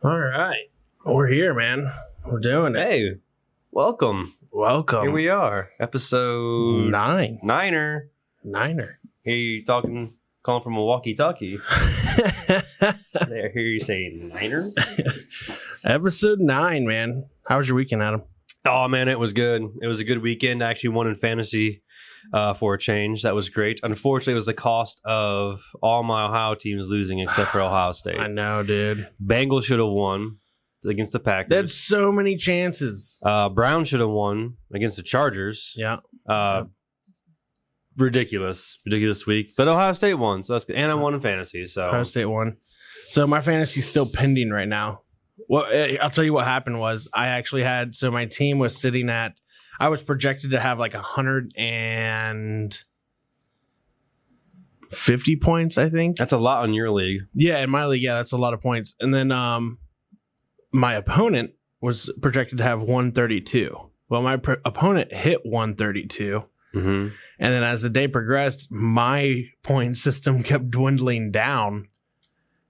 All right. We're here, man. We're doing it. Hey, welcome. Welcome. Here we are. Episode Niner. Here you calling from a walkie-talkie. I hear you saying Niner. Episode 9, man. How was your weekend, Adam? Oh, man, it was good. It was a good weekend. I actually won in fantasy for a change. That was great. Unfortunately, it was the cost of all my Ohio teams losing except for Ohio State. I know, dude. Bengals should have won against the Packers. There's so many chances. Brown should have won against the Chargers. Yeah. Ridiculous week. But Ohio State won, so that's good. And I won in fantasy. So Ohio State won. So my fantasy's still pending right now. Well, I'll tell you what happened was I actually had, so my team was sitting at, I was projected to have like 150 points, I think. That's a lot on your league. Yeah, in my league, yeah, that's a lot of points. And then my opponent was projected to have 132. Well, my opponent hit 132. Mm-hmm. And then as the day progressed, my point system kept dwindling down.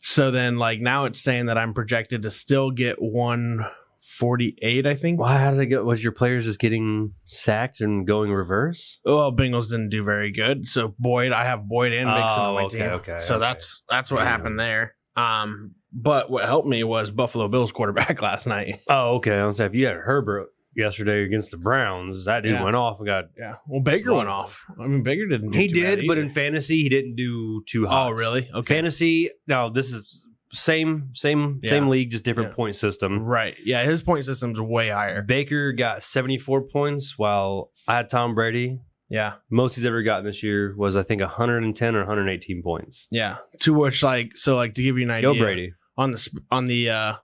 So then, like, now it's saying that I'm projected to still get 148, I think. Why? How did it go? Was your players just getting sacked and going reverse? Well, Bengals didn't do very good. So I have Boyd and Mixon on my team. Okay. So that's what happened there. But what helped me was Buffalo Bills quarterback last night. Oh, okay. I was saying, if you had Herbert yesterday against the Browns, that dude went off and got. Yeah. Well, Baker went off. I mean, Baker didn't do He too bad did, but either. in fantasy, he didn't do too hot. Oh, really? Okay. Fantasy, no, this is same league, just different point system. Right. Yeah, his point system's way higher. Baker got 74 points, while I had Tom Brady. Yeah. Most he's ever gotten this year was, I think, 110 or 118 points. Yeah. To which, to give you an idea. Go Brady. On the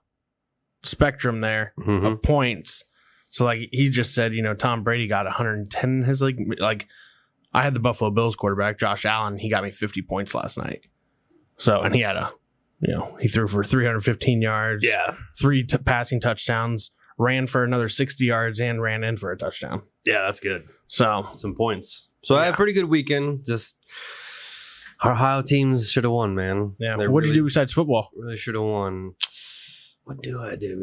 spectrum there of points. So, he just said, Tom Brady got 110 in his league. Like, I had the Buffalo Bills quarterback, Josh Allen. He got me 50 points last night. So, and he had he threw for 315 yards. Yeah. 3 passing touchdowns, ran for another 60 yards, and ran in for a touchdown. Yeah, that's good. So, some points. So, I had a pretty good weekend. Just our Ohio teams should have won, man. Yeah. What did you do besides football? Really should have won. What do I do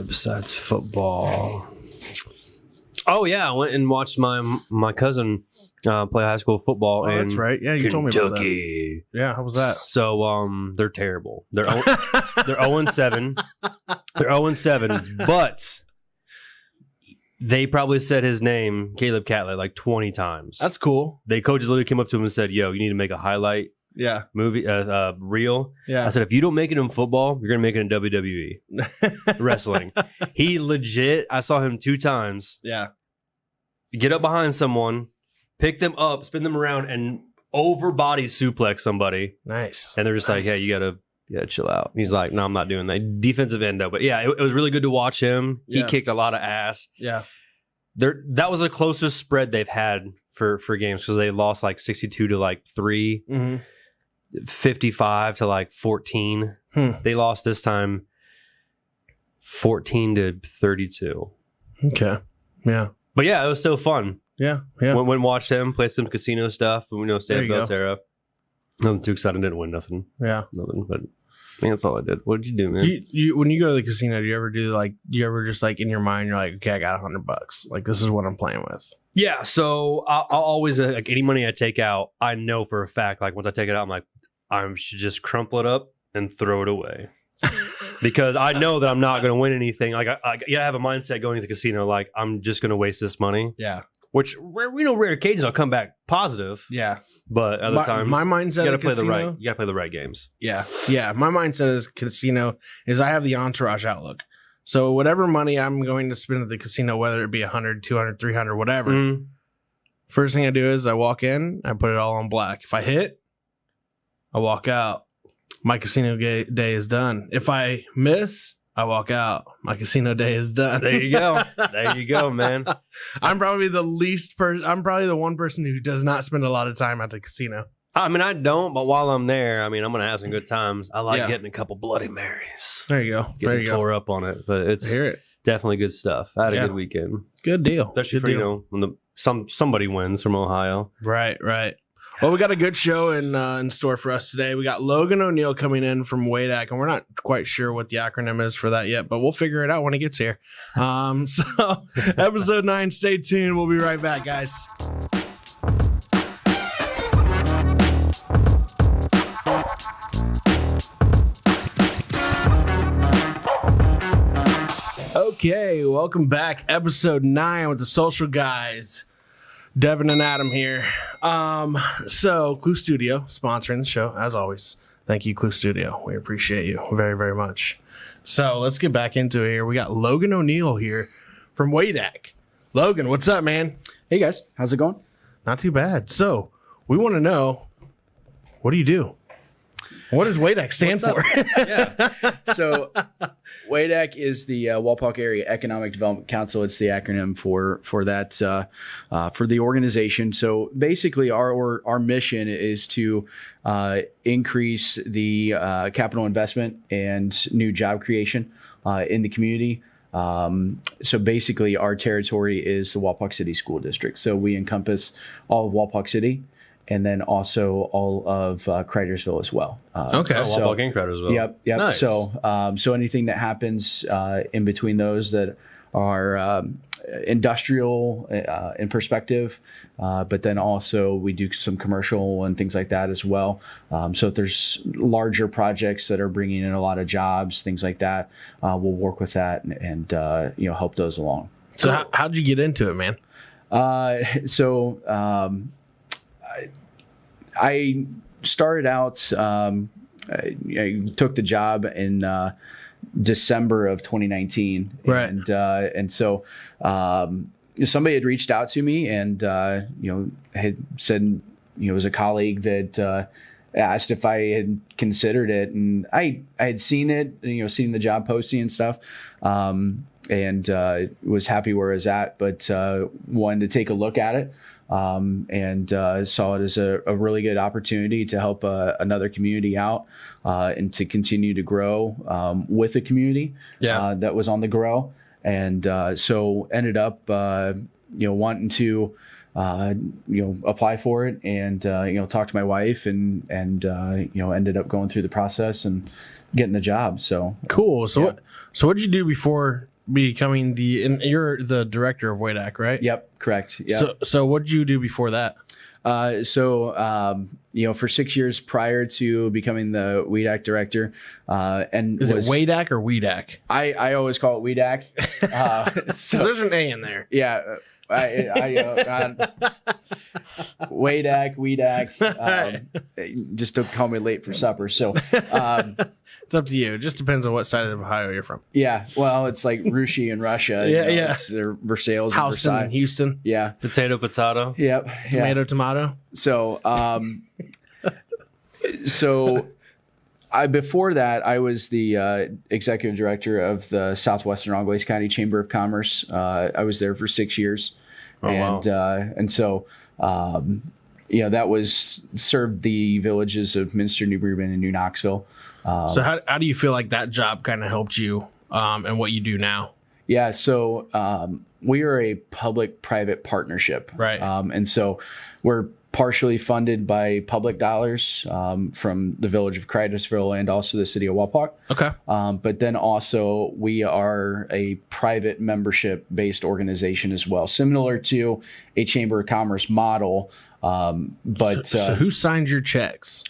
besides football? Oh, yeah. I went and watched my cousin play high school football in that's right. Yeah, you told me about that. Yeah, how was that? So, they're terrible. They're 0-7. They're 0-7, but they probably said his name, Caleb Catlett, like 20 times. That's cool. They coaches literally came up to him and said, "Yo, you need to make a highlight movie, reel." Yeah. I said, if you don't make it in football, you're gonna make it in WWE wrestling. He legit. I saw him 2 times. Yeah. Get up behind someone, pick them up, spin them around, and over body suplex somebody. Nice. And they're just like, "Hey, you gotta chill out." And he's like, "No, I'm not doing that." Defensive end though, but yeah, it was really good to watch him. He kicked a lot of ass. Yeah. That was the closest spread they've had for games, because they lost 62 to 3. Mm-hmm. 55 to 14. They lost this time 14 to 32. Okay. Yeah. But yeah, it was still fun. Yeah. Yeah. Went and watched them play some casino stuff. And we stay at Belterra. Nothing too exciting. Didn't win nothing. Yeah. Nothing. But I think that's all I did. What did you do, man? You when you go to the casino, do you ever just in your mind, you're like, okay, I got $100. Like, this is what I'm playing with. Yeah. So I'll always, any money I take out, I know for a fact, once I take it out, I'm like, I should just crumple it up and throw it away. Because I know that I'm not going to win anything. I have a mindset going to the casino, I'm just going to waste this money. Yeah. Which, rare occasions I'll come back positive. Yeah. But other times, my mindset, you got to play the right games. Yeah. Yeah. My mindset as casino is I have the entourage outlook. So whatever money I'm going to spend at the casino, whether it be 100, 200, 300, whatever, first thing I do is I walk in, I put it all on black. If I hit, I walk out. My casino day is done. If I miss, I walk out. My casino day is done. There you go. There you go, man. I'm probably the one person who does not spend a lot of time at the casino. I mean, I don't, but while I'm there, I'm going to have some good times. I like getting a couple Bloody Marys. There you go. Getting tore up on it, but it's definitely good stuff. I had a good weekend. Good deal. Especially good for, when somebody wins from Ohio. Right. Well, we got a good show in store for us today. We got Logan ONeill coming in from Wadeck, and we're not quite sure what the acronym is for that yet, but we'll figure it out when he gets here. So episode 9, stay tuned. We'll be right back, guys. Okay, welcome back. Episode 9 with the social guys. Devin and Adam here. So Clue Studio sponsoring the show as always. Thank you, Clue Studio. We appreciate you very, very much. So let's get back into it here. We got Logan ONeill here from Wadeck. Logan, what's up, man? Hey guys, how's it going? Not too bad. So we want to know, what do you do? What does Wadeck stand for? So Wadeck is the Wapak Area Economic Development Council. It's the acronym for that for the organization. So basically, our mission is to increase the capital investment and new job creation in the community. So basically, our territory is the Wapak City School District. So we encompass all of Wapak City, and then also all of Cridersville as well. Okay. Wapak and Cridersville. Yep. Nice. So anything that happens in between those that are industrial in perspective, but then also we do some commercial and things like that as well. So if there's larger projects that are bringing in a lot of jobs, things like that, we'll work with that and help those along. So how'd you get into it, man? I started out, I took the job in December of 2019. Right. And so somebody had reached out to me and, had said, it was a colleague that asked if I had considered it. And I had seen it, seen the job posting and stuff. And was happy where I was at, but wanted to take a look at it. And saw it as a really good opportunity to help another community out and to continue to grow with a community that was on the grow. And so ended up, wanting to, apply for it and, talk to my wife and ended up going through the process and getting the job. So cool. So what did you do before becoming you're the director of Wadeck, right? Yep, correct. Yep. So what did you do before that? For 6 years prior to becoming the Wadeck director, and is it Wadeck or Weedack? I always call it Wadeck. So there's an A in there. Yeah. Wadeck. Just don't call me late for supper. So, it's up to you. It just depends on what side of Ohio you're from. Yeah. Well, it's like Rushi in Russia. It's Versailles and Versailles. In Houston. Yeah. Potato. Yep. Tomato. So, before that, I was the executive director of the Southwestern Ongways County Chamber of Commerce. I was there for 6 years. And so that was served the villages of Minster, New Bremen, and New Knoxville. So how do you feel like that job kind of helped you and what you do now? Yeah, so we are a public-private partnership. Right. And so we're partially funded by public dollars from the village of Cridersville and also the city of Wapak. Okay. But then also we are a private membership-based organization as well, similar to a Chamber of Commerce model. So who signs your checks?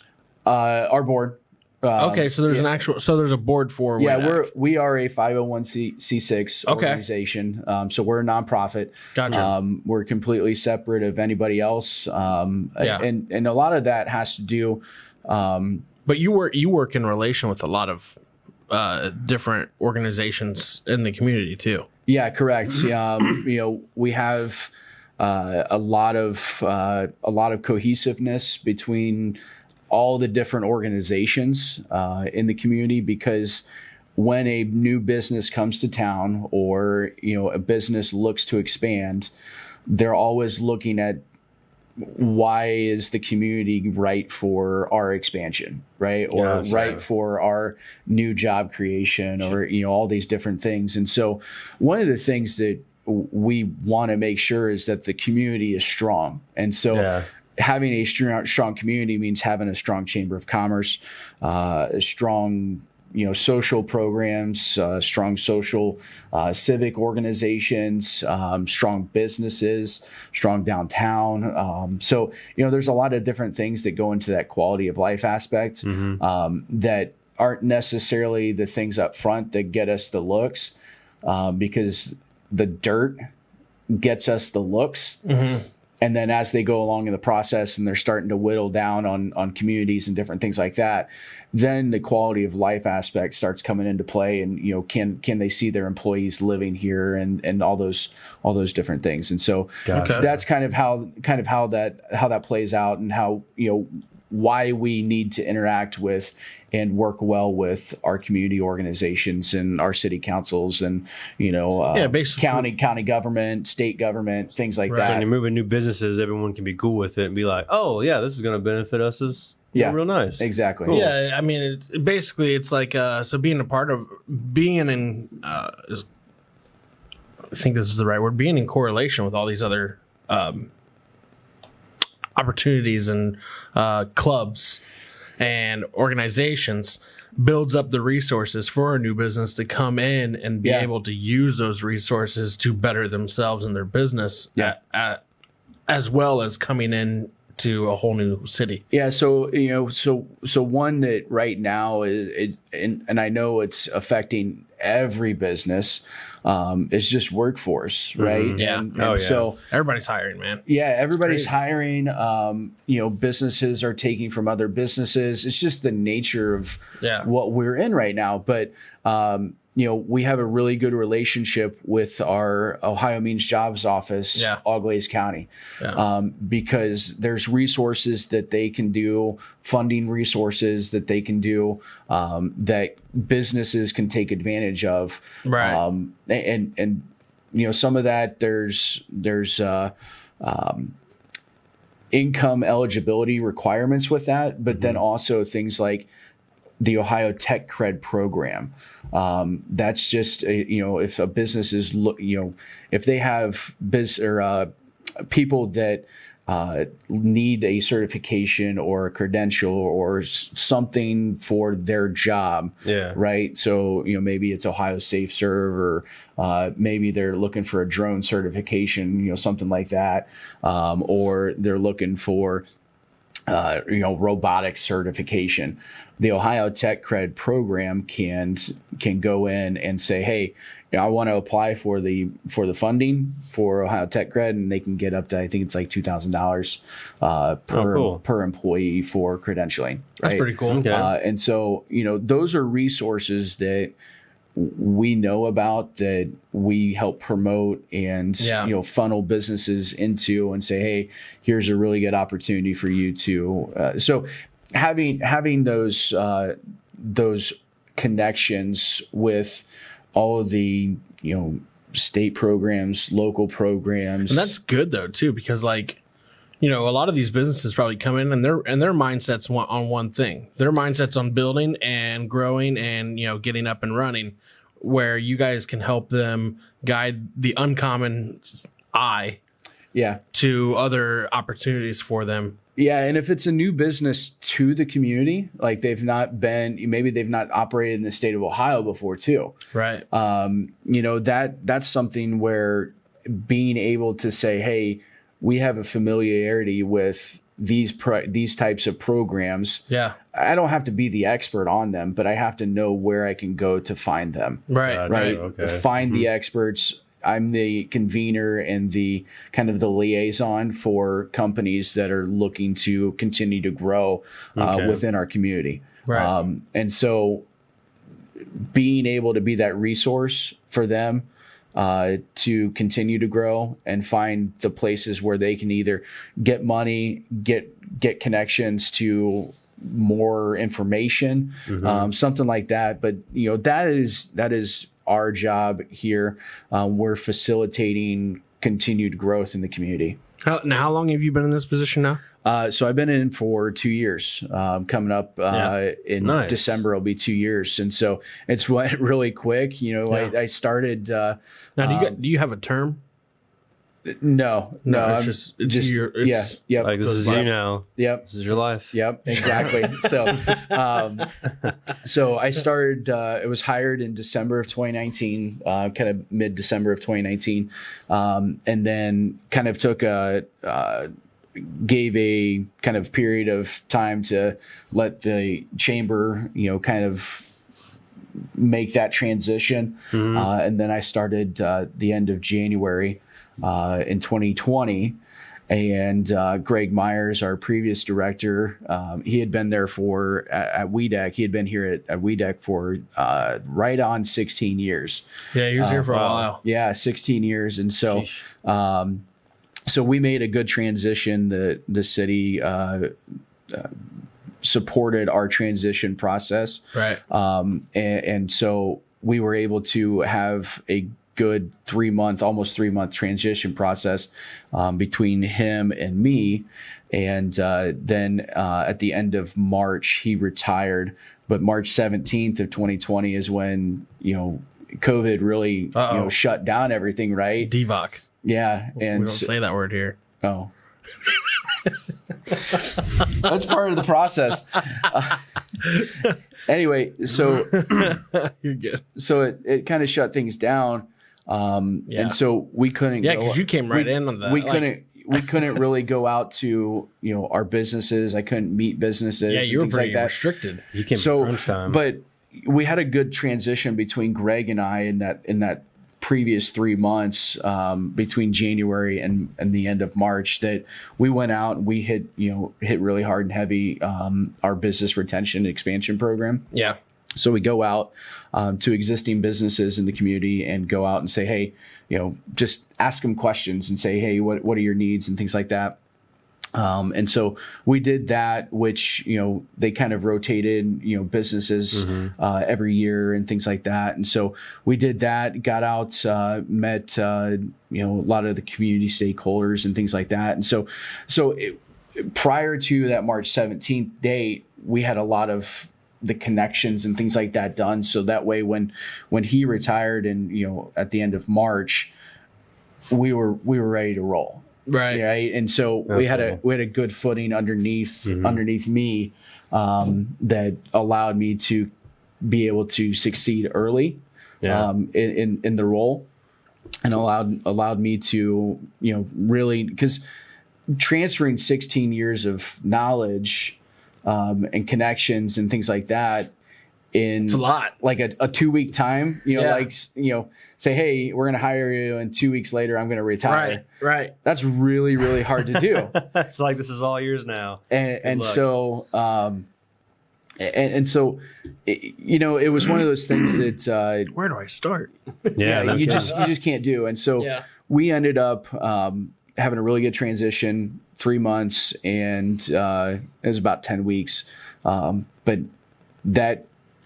Our board. Okay, so there's there's a board for Wadeck. we are a 501c6 organization. So we're a nonprofit. Gotcha. We're completely separate of anybody else. And a lot of that has to do. But you work in relation with a lot of different organizations in the community too. Yeah, correct. We have a lot of cohesiveness between all the different organizations in the community, because when a new business comes to town or a business looks to expand, they're always looking at why is the community right for our expansion, right? Or right for our new job creation, or all these different things. And so one of the things that we want to make sure is that the community is strong. And so having a strong community means having a strong chamber of commerce, strong social programs, strong social civic organizations, strong businesses, strong downtown. So there's a lot of different things that go into that quality of life aspect that aren't necessarily the things up front that get us the looks, because the dirt gets us the looks. And then as they go along in the process and they're starting to whittle down on communities and different things like that, then the quality of life aspect starts coming into play. And, can they see their employees living here and all those different things. And so that's kind of how that plays out, and how, why we need to interact with and work well with our community organizations and our city councils and, county government, state government, things like that. So when you're moving new businesses, everyone can be cool with it and be like, oh yeah, this is going to benefit us as real nice. Exactly. Cool. Yeah. I mean, it's like, so being in, I think this is the right word, being in correlation with all these other, opportunities and clubs and organizations builds up the resources for a new business to come in and be able to use those resources to better themselves and their business, as well as coming in to a whole new city. Yeah. So, so one that right now is, and I know it's affecting every business, is just workforce, right? Yeah. And so everybody's hiring, man. Yeah, everybody's hiring. Businesses are taking from other businesses. It's just the nature of what we're in right now. But we have a really good relationship with our Ohio Means Jobs office, Auglaize County, because there's resources that they can do, funding resources that they can do, that businesses can take advantage of. Right. And some of that there's income eligibility requirements with that, but then also things like the Ohio Tech Cred program. That's just, if a business is, if they have people that need a certification or a credential or something for their job, right? So, maybe it's Ohio Safe Serve, or maybe they're looking for a drone certification, something like that, or they're looking for robotics certification. The Ohio Tech Cred program can go in and say, hey, I want to apply for the funding for Ohio Tech Cred, and they can get up to, I think it's like $2,000 per employee for credentialing. Right? That's pretty cool. Okay. And so, those are resources that we know about, that we help promote and funnel businesses into, and say, hey, here's a really good opportunity for you to. So having those connections with all of the state programs, local programs, and that's good though too, because a lot of these businesses probably come in and their mindsets on one thing. Their mindsets on building and growing and getting up and running, where you guys can help them guide the uncommon eye to other opportunities for them. Yeah, and if it's a new business to the community, like they've not operated in the state of Ohio before too. Right. That's something where being able to say, hey, we have a familiarity with these types of programs. Yeah. I don't have to be the expert on them, but I have to know where I can go to find them. Right. Right. Okay. Find the experts. I'm the convener and the kind of the liaison for companies that are looking to continue to grow within our community. Right. And so being able to be that resource for them to continue to grow and find the places where they can either get money, get connections to more information, something like that. But that is our job here. We're facilitating continued growth in the community. How long have you been in this position now? So I've been in for 2 years. Coming up in December, it'll be 2 years, and so it's went really quick. I started. Now, do you have a term? No, it's yep. Like, this is you now. Yep. This is your life. Yep, exactly. So I started, it was hired in December of 2019, kind of mid-December of 2019. And then kind of gave a kind of period of time to let the chamber, kind of make that transition. And then I started the end of January in 2020. And Greg Myers, our previous director, he had been there at Wadeck. He had been here at Wadeck for right on 16 years. Yeah, he was here for a while. Yeah, 16 years. And so so we made a good transition. The city supported our transition process. Right. And so we were able to have a good almost 3 month transition process between him and me. And then at the end of March, he retired. But March 17th of 2020 is when, COVID really, shut down everything, right? DVOC. Yeah. And we don't say that word here. Oh. That's part of the process. Anyway, so you're good. So it kind of shut things down. And so we couldn't. Yeah, because you came right in on that. We couldn't really go out to our businesses. I couldn't meet businesses. Yeah, you were things pretty like that. restricted. You came at crunch time. But we had a good transition between Greg and I in that previous 3 months between January and the end of March, that we went out and we hit really hard and heavy our business retention expansion program. Yeah. So we go out to existing businesses in the community and go out and say, hey, just ask them questions and say, hey, what are your needs and things like that. And so we did that, which, they kind of rotated, businesses every year and things like that. And so we did that, got out, met, a lot of the community stakeholders and things like that. And so prior to that March 17th date, we had a lot of the connections and things like that done. So that way, when he retired and, at the end of March, we were ready to roll. Right. And so we had a good footing underneath me that allowed me to be able to succeed early in the role, and allowed me to, really, because transferring 16 years of knowledge and connections and things like that it's a lot. Like a 2-week time, say, hey, we're going to hire you, and 2 weeks later I'm going to retire. Right. That's really, really hard to do. It's like, this is all yours now. And so, it was one of those things that, where do I start? You just can't do. And so we ended up, having a really good transition, 3 months, and, it was about 10 weeks. But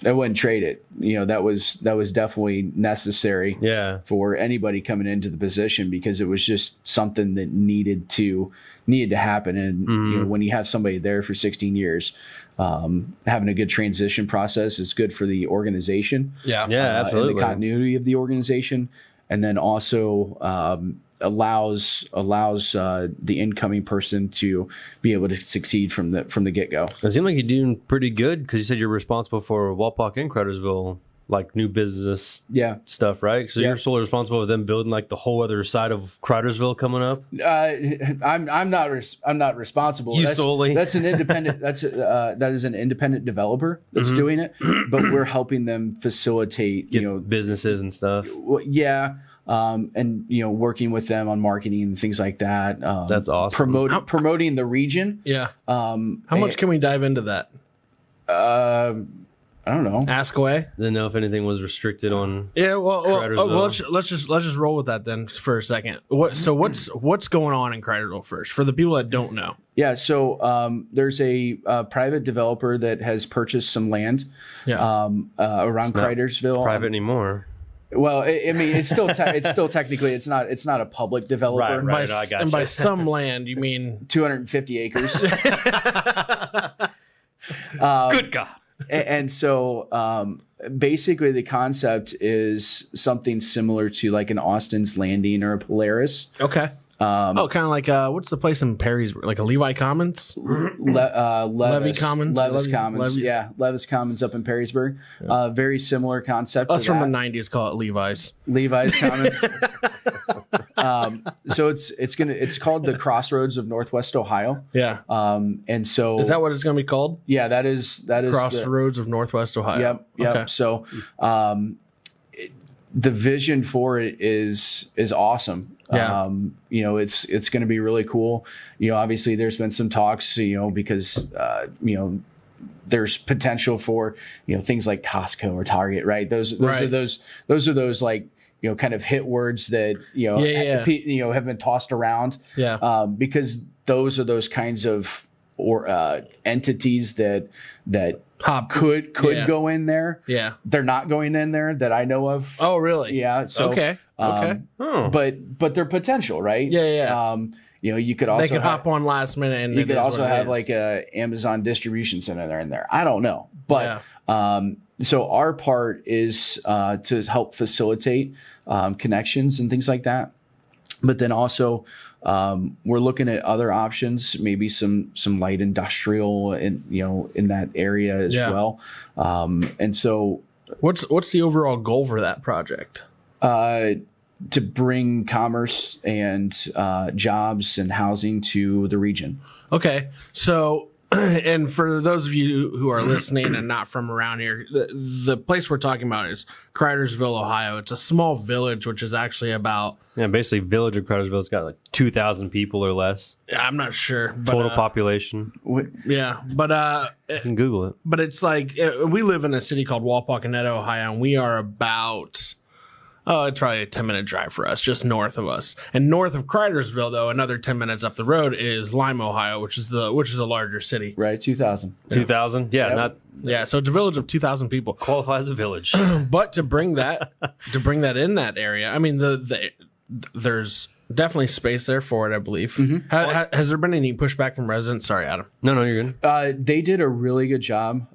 I wouldn't trade it. That was definitely necessary for anybody coming into the position, because it was just something that needed to happen. And when you have somebody there for 16 years, having a good transition process is good for the organization. Absolutely. And the continuity of the organization, and then also allows the incoming person to be able to succeed from the get-go. It seemed like you're doing pretty good, because you said you're responsible for Wapak and Cridersville, like new business stuff, right? So you're solely responsible for them building like the whole other side of Cridersville coming up. I'm not responsible. That's an independent. That is an independent developer that's doing it, but we're helping them facilitate businesses and stuff. And working with them on marketing and things like that. That's awesome. Promoting the region. How much can we dive into that? I don't know. Ask away. Didn't know if anything was restricted on. Let's just roll with that then for a second. What's going on in Cridersville first, for the people that don't know? Yeah, so there's a private developer that has purchased some land around Cridersville. Private anymore. Well, I mean, it's still technically it's not a public developer. Right. I got and by some land, you mean 250 acres. Good God. And so basically the concept is something similar to like an Austin's Landing or a Polaris. okay? kind of like what's the place in Perrysburg? Like a Levi Commons? Levy Commons? Levis Commons. Yeah, Levis Commons up in Perrysburg. Very similar concept. Us from the 90s call it Levi's. Levi's Commons. So it's called the Crossroads of Northwest Ohio. Yeah. And so is that what it's going to be called? Yeah, that is Crossroads of Northwest Ohio. Yep. Okay. So the vision for it is awesome. Yeah. It's going to be really cool. Obviously there's been some talks, because there's potential for, things like Costco or Target, right? Those are those like, kind of hit words that, have been tossed around. Yeah. Because those are those kinds of entities that could go in there. Yeah. They're not going in there that I know of. Oh, really? Yeah. So, okay. But their potential, right? Yeah. You could also they could hop on last minute, and you could also have like a Amazon distribution center in there. I don't know, but so our part is to help facilitate connections and things like that. But then also we're looking at other options, maybe some light industrial in that area as well. And so what's the overall goal for that project? To bring commerce and jobs and housing to the region. Okay. So, and for those of you who are listening and not from around here, the place we're talking about is Cridersville, Ohio. It's a small village, which is actually about... Yeah, basically village of Cridersville's got like 2,000 people or less. I'm not sure. But, total population. Yeah, but... you can Google it. But it's like, we live in a city called Wapakoneta, Ohio, and we are about... it's probably a 10-minute drive for us, just north of us. And north of Cridersville, though, another 10 minutes up the road is Lima, Ohio, which is a larger city. Right, 2,000. 2,000? Yeah, yep. So it's a village of 2,000 people. Qualifies a village. But to bring that in that area, I mean, there's definitely space there for it, I believe. Mm-hmm. Has there been any pushback from residents? Sorry, Adam. No, you're good. They did a really good job.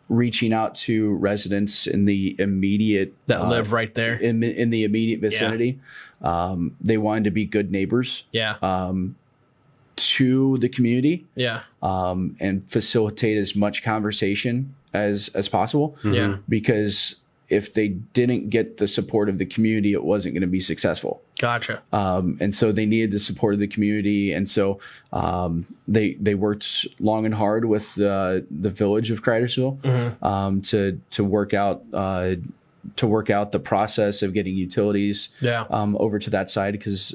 Reaching out to residents in the immediate that live right there in the immediate vicinity. Yeah. They wanted to be good neighbors. Yeah. To the community. Yeah. And facilitate as much conversation as possible. Mm-hmm. Yeah. Because if they didn't get the support of the community, it wasn't going to be successful. Gotcha. And so they needed the support of the community, and so they worked long and hard with the village of Cridersville to work out the process of getting utilities over to that side, because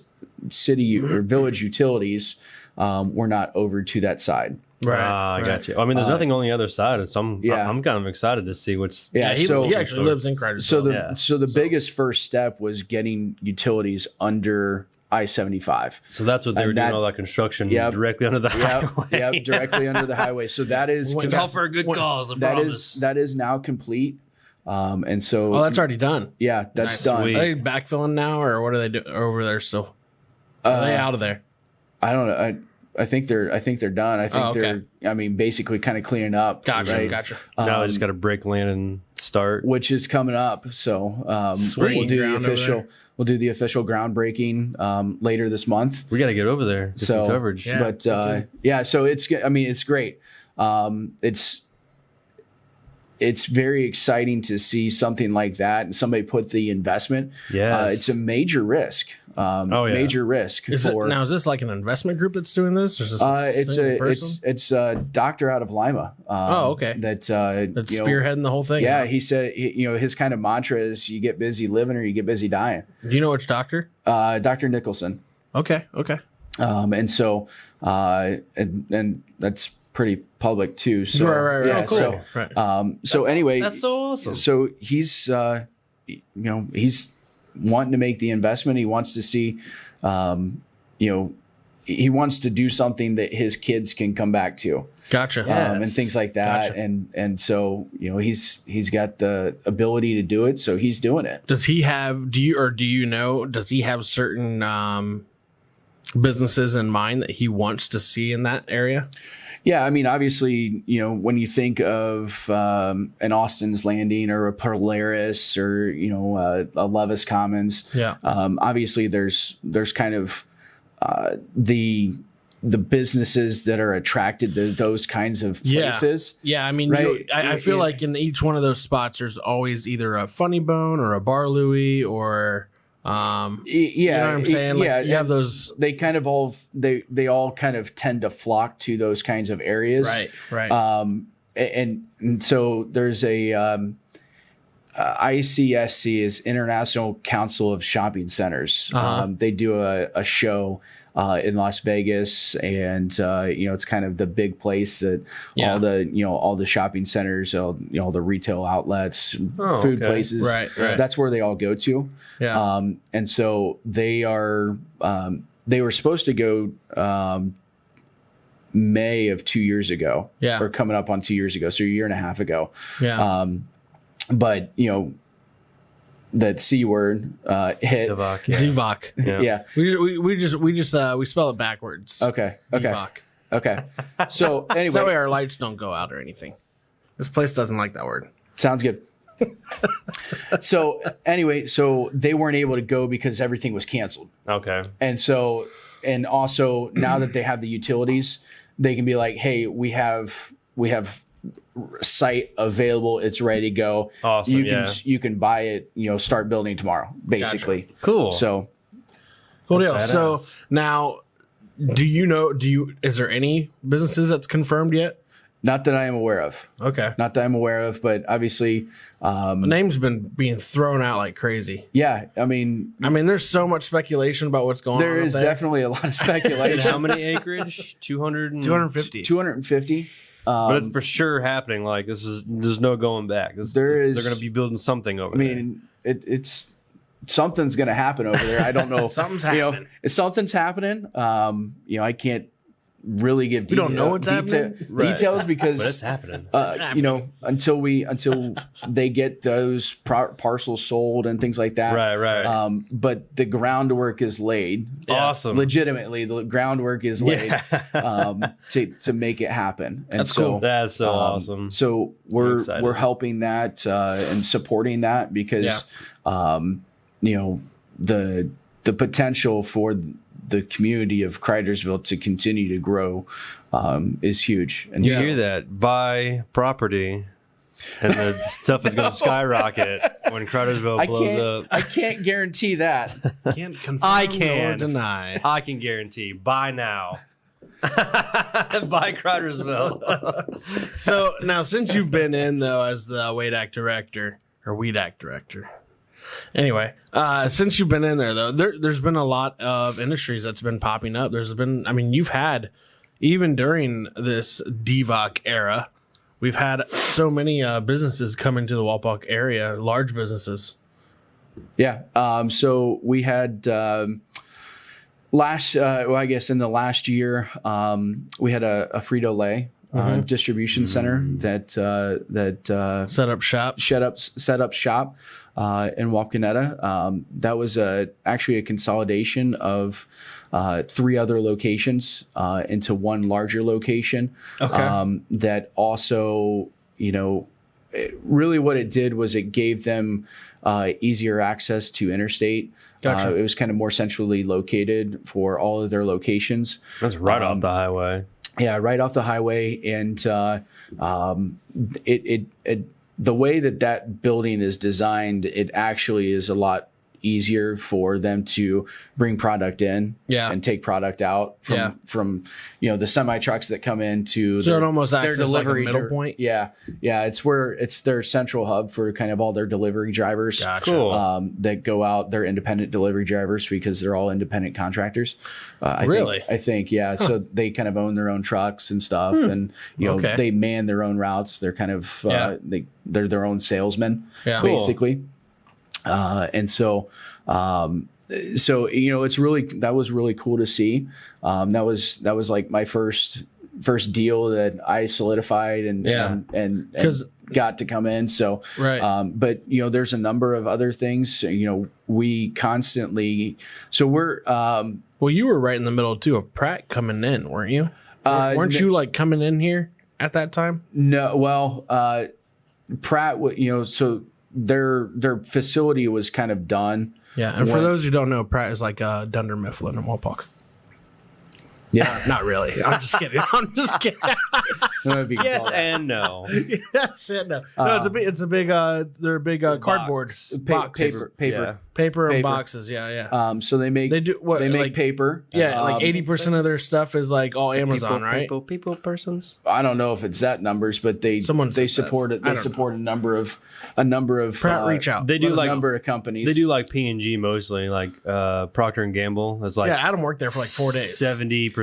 city or village utilities were not over to that side. Right. I got you. I mean, there's nothing on the other side, so I'm kind of excited to see what's. Yeah, he actually lives in Cridersville. So the biggest first step was getting utilities under I-75. So that's what they were doing, all that construction directly under the highway. Yep, directly under the highway. So that is it's all for a good cause. That is now complete. And so that's already done. Yeah, that's done. Are they backfilling now, or what are they doing over there still? Are they out of there? I don't know. I think they're done. I think they're basically kind of cleaning up. Gotcha. Right? Gotcha. Now I just got to break land and start, which is coming up. So we'll do the official groundbreaking later this month. We got to get over there. Get some coverage. Yeah. But so it's great. It's very exciting to see something like that, and somebody put the investment. Yes. It's a major risk. Major risk. Is this like an investment group that's doing this? Or is this it's a doctor out of Lima. Okay. That's spearheading the whole thing. Yeah, he said his kind of mantra is you get busy living or you get busy dying. Do you know which doctor? Dr. Nicholson. Okay. And so and that's pretty public too. So right. Yeah, cool. Anyway, that's so awesome. So he's he's wanting to make the investment. He wants to see he wants to do something that his kids can come back to. Gotcha. And things like that. Gotcha. And so he's got the ability to do it, so he's doing it. Does he have does he have certain businesses in mind that he wants to see in that area? Yeah, I mean, obviously, when you think of an Austin's Landing or a Polaris or a Levis Commons, obviously there's kind of the businesses that are attracted to those kinds of places. Yeah, I mean, right? I feel like in each one of those spots, there's always either a Funny Bone or a Bar Louie or. You know what I'm saying? Like, you have those. They kind of they all kind of tend to flock to those kinds of areas, right. And so there's a ICSC is International Council of Shopping Centers. They do a show in Las Vegas, and it's kind of the big place that all the shopping centers, all the retail outlets, food places, right. That's where they all go to. Yeah. And so they were supposed to go May of 2 years ago, or coming up on 2 years ago, so a year and a half ago. Yeah. But that C word hit. Divock. Yeah. We spell it backwards. Okay. Divock. Okay. So anyway, so that way our lights don't go out or anything. This place doesn't like that word. Sounds good. So anyway, so they weren't able to go because everything was canceled. Okay. And also now that they have the utilities, they can be like, hey, we have site available, it's ready to go. Awesome. You can buy it, start building tomorrow, basically. Gotcha. Cool. So cool deal. So now is there any businesses that's confirmed yet? not that I am aware of. Okay. Not that I'm aware of, but obviously The name's been being thrown out like crazy. yeah, I mean there's so much speculation about what's going on. there is definitely a lot of speculation. How many acreage? 250. 250. But it's for sure happening. Like there's no going back. They're going to be building something over there. I mean, it's something's going to happen over there. I don't know. Something's happening. If something's happening. I can't really give we don't know what's happening? Details because but it's happening. Until they get those parcels sold and things like that. Right. But the groundwork is laid. Awesome. Legitimately, the groundwork is laid to make it happen. And That's cool. That's so awesome. So we're helping that and supporting that because the potential for the community of Cridersville to continue to grow is huge. And you hear that? Buy property, and the stuff is going to skyrocket when Cridersville blows up. I can't guarantee that. Can't confirm I can nor deny. I can guarantee. Buy now. Buy Cridersville. So now, since you've been in though as the Wadeck director. Anyway, since you've been in there, though, there's been a lot of industries that's been popping up. You've had, even during this DVOC era, we've had so many businesses come into the Wapak area, large businesses. Yeah. So we had in the last year, we had a Frito-Lay distribution center that Set up shop. In Wapakoneta. That was actually a consolidation of 3 other locations into one larger location. Okay. That also, really what it did was it gave them easier access to interstate. Gotcha. It was kind of more centrally located for all of their locations. That's right off the highway. Yeah, right off the highway, and the way that building is designed, it actually is a lot easier for them to bring product in and take product out from the semi trucks that come into so it almost their acts delivery like a middle point. Yeah, it's their central hub for kind of all their delivery drivers. Gotcha. Cool. That go out. They're independent delivery drivers because they're all independent contractors. I think so they kind of own their own trucks and stuff, and they man their own routes. They're kind of they're their own salesmen, basically. And so it's that was really cool to see. That was like my first deal that I solidified and got to come in. So, but there's a number of other things, we constantly, so we're, well, you were right in the middle too of Pratt coming in, weren't you? Weren't you like coming in here at that time? No, well, Pratt, so their facility was kind of done. Yeah, and for those who don't know, Pratt is like Dunder Mifflin and Wapak. Yeah, Not really. I'm just kidding. Yes and no. Yes and no. No, it's a big. They're a big cardboard box. Paper and boxes. Yeah. So they make like, paper. Yeah, like 80% of their stuff is like all Amazon, right? People persons. I don't know if it's that numbers, but they support it. They support a number of Pratt reach out. They do like a number of companies. They do like P&G mostly, like Procter and Gamble. That's like Adam worked there for like 4 days. 70%.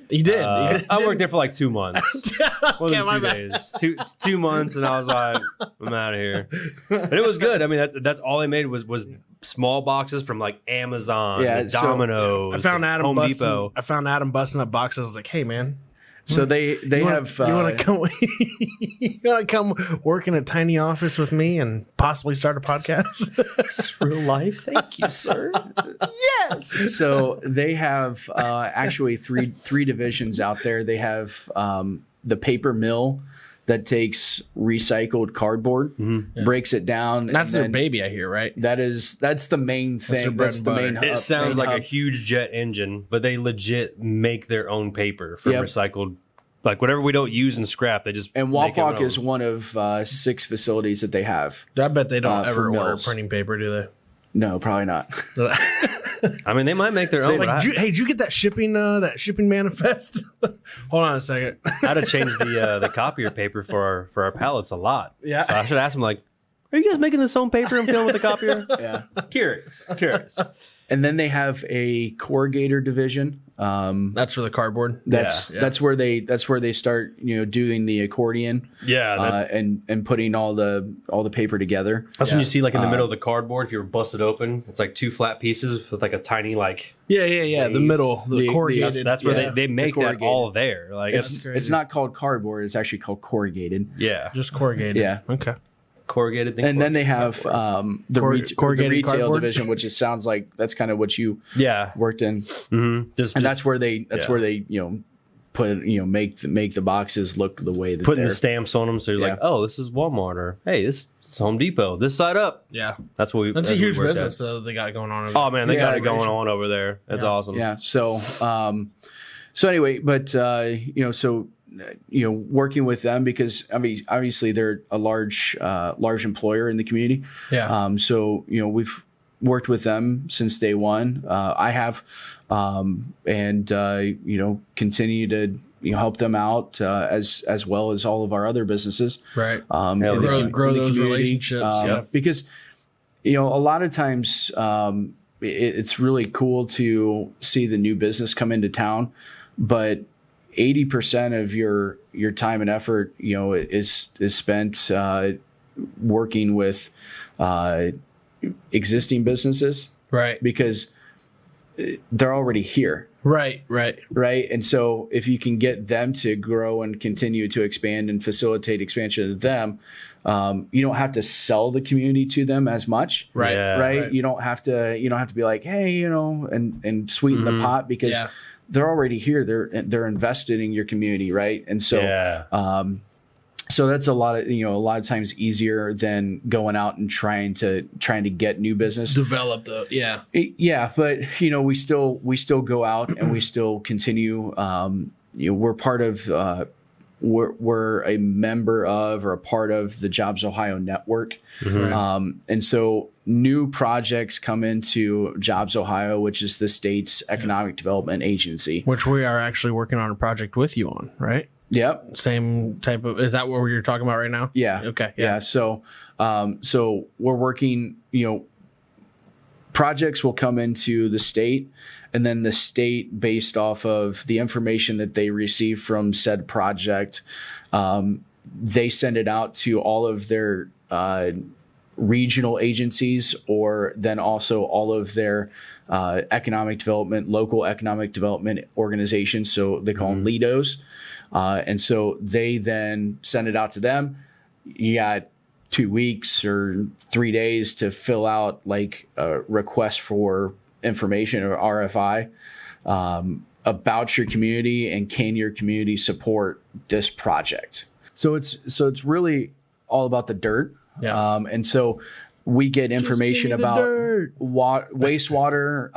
He did. I worked there for like 2 months. More than 2 days. 2 months, and I was like, I'm out of here. But it was good. I mean, that's all they made was small boxes from like Amazon, Domino's, I found Adam Home busting, Depot. I found Adam busting up boxes. I was like, hey man. So they have. You want to come? You want to come work in a tiny office with me and possibly start a podcast? It's real life. Thank you, sir. Yes. So they have actually three divisions out there. They have the paper mill that takes recycled cardboard, breaks it down. That's their baby, I hear, right? That's the main thing. That's the main. It sounds like a huge jet engine, but they legit make their own paper from recycled. Like whatever we don't use and scrap, they just and Wapak is one of 6 facilities that they have. I bet they don't ever order mills. printing paper, do they? No, probably not. I mean, they might make their own. Like, hey, did you get that shipping manifest? Hold on a second. I had to change the copier paper for our pallets a lot. Yeah. So I should ask them, like, are you guys making this own paper and filling with the copier? Yeah. Curious. And then they have a corrugator division. That's for the cardboard. That's where they start doing the accordion. Yeah. And putting all the paper together. That's when you see like in the middle of the cardboard, if you were busted open, it's like 2 flat pieces with like a tiny like. Yeah. The middle, the corrugated. That's where they make that all there. Like it's not called cardboard. It's actually called corrugated. Yeah. Just corrugated. Yeah. Okay. Corrugated thing. And then they have the retail cardboard division, which sounds like that's kind of what you worked in. Mm-hmm. And that's where they put make the boxes look the way that putting they're the stamps on them. So you're like, oh, this is Walmart, or hey, this is Home Depot. This side up. Yeah, that's a huge business they got going on. Oh man, they got it going on over there. That's awesome. Yeah. So anyway, but working with them because I mean, obviously they're a large employer in the community. Yeah. So we've worked with them since day one. I have, and continue to help them out as well as all of our other businesses. Right. Grow those relationships. Because a lot of times it's really cool to see the new business come into town, but 80% of your time and effort, is spent working with existing businesses, right? Because they're already here, right. And so if you can get them to grow and continue to expand and facilitate expansion of them, you don't have to sell the community to them as much, right? Yeah, right. You don't have to be like, hey, and sweeten the pot because. Yeah. They're already here. They're invested in your community, right? And so, so that's a lot of times easier than going out and trying to get new business. Develop but we still go out and we still continue. We're part of. We're a member of or a part of the Jobs Ohio network. Mm-hmm. And so new projects come into Jobs Ohio, which is the state's economic development agency. Which we are actually working on a project with you on, right? Yep. Same type of, is that what you're talking about right now? Yeah. Okay. Yeah. So we're working, projects will come into the state, and then the state, based off of the information that they receive from said project, they send it out to all of their regional agencies, or then also all of their local economic development organizations. So they call them LEDOs. And so they then send it out to them. You got 2 weeks or 3 days to fill out like a request for information or RFI. about your community and can your community support this project. So it's really all about the dirt. Yeah. And so we get information about wastewater,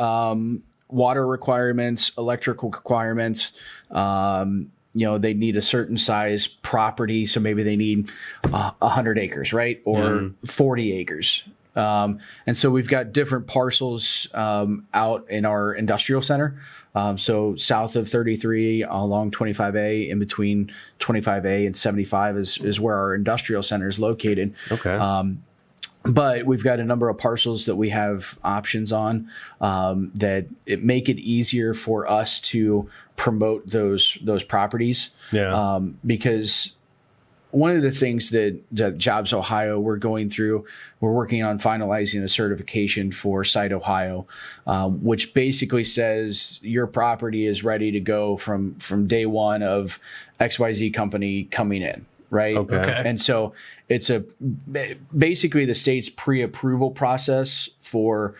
water requirements, electrical requirements. They need a certain size property. So maybe they need 100 acres, right? Or 40 acres. And so we've got different parcels out in our industrial center. So south of 33 along 25A, in between 25A and 75 is where our industrial center is located. Okay. But we've got a number of parcels that we have options on that it make it easier for us to promote those properties. Yeah. Because one of the things that Jobs Ohio we're working on finalizing a certification for Site Ohio, which basically says your property is ready to go from day one of XYZ company coming in. Right. Okay. And so it's basically the state's pre-approval process for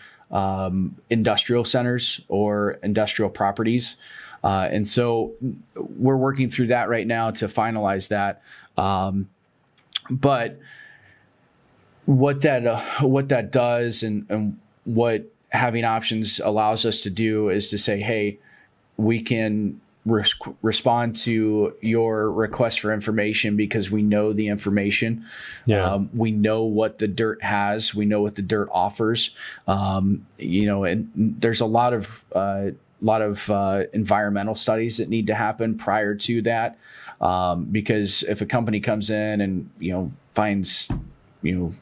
industrial centers or industrial properties. And so we're working through that right now to finalize that. But what that does and what having options allows us to do is to say, hey, we can respond to your request for information because we know the information. Yeah. We know what the dirt has. We know what the dirt offers. And there's a lot of environmental studies that need to happen prior to that. Because if a company comes in and, finds, whatever.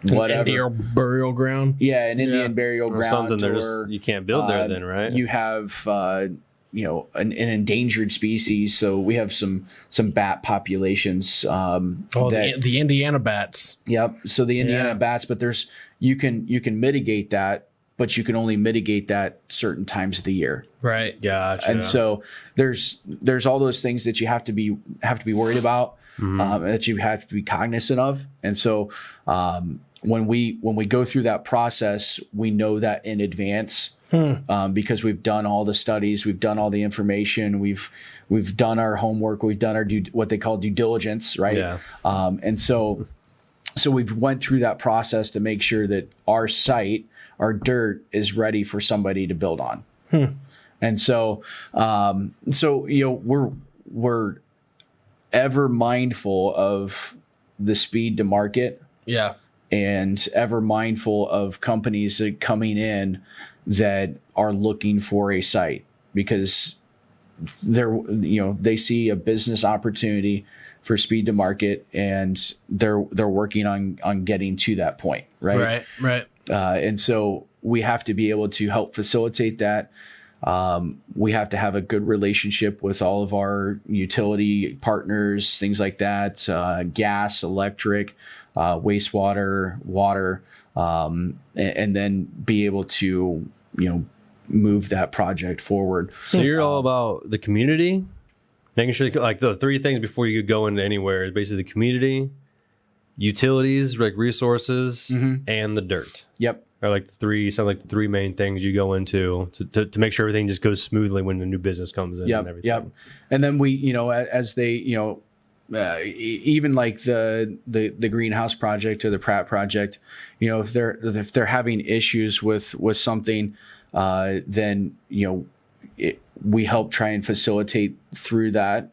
An Indian burial ground. Yeah, an Indian burial Or ground. something you can't build there then, right? You have an endangered species. So we have some bat populations. The Indiana bats. Yep. So the Indiana bats, but you can mitigate that, but you can only mitigate that certain times of the year. Right. Gotcha. And so there's all those things that you have to be worried about, that you have to be cognizant of. And so when we go through that process, we know that in advance. Because we've done all the studies, we've done all the information, we've done our homework, we've done our what they call due diligence, right? Yeah. And so we've went through that process to make sure that our site, our dirt, is ready for somebody to build on. And so we're ever mindful of the speed to market. Yeah. And ever mindful of companies that coming in that are looking for a site because they see a business opportunity for speed to market and they're working on getting to that point. Right. And so we have to be able to help facilitate that. We have to have a good relationship with all of our utility partners, things like that, gas, electric, wastewater, water, and then be able to, move that project forward. So you're all about the community, making sure like the three things before you could go into anywhere is basically the community, utilities, like resources, and the dirt. Yep. Are like the three main things you go into to make sure everything just goes smoothly when the new business comes in and everything. Yep. And then we, as they, even like the greenhouse project or the Pratt project, if they're having issues with something, then we help try and facilitate through that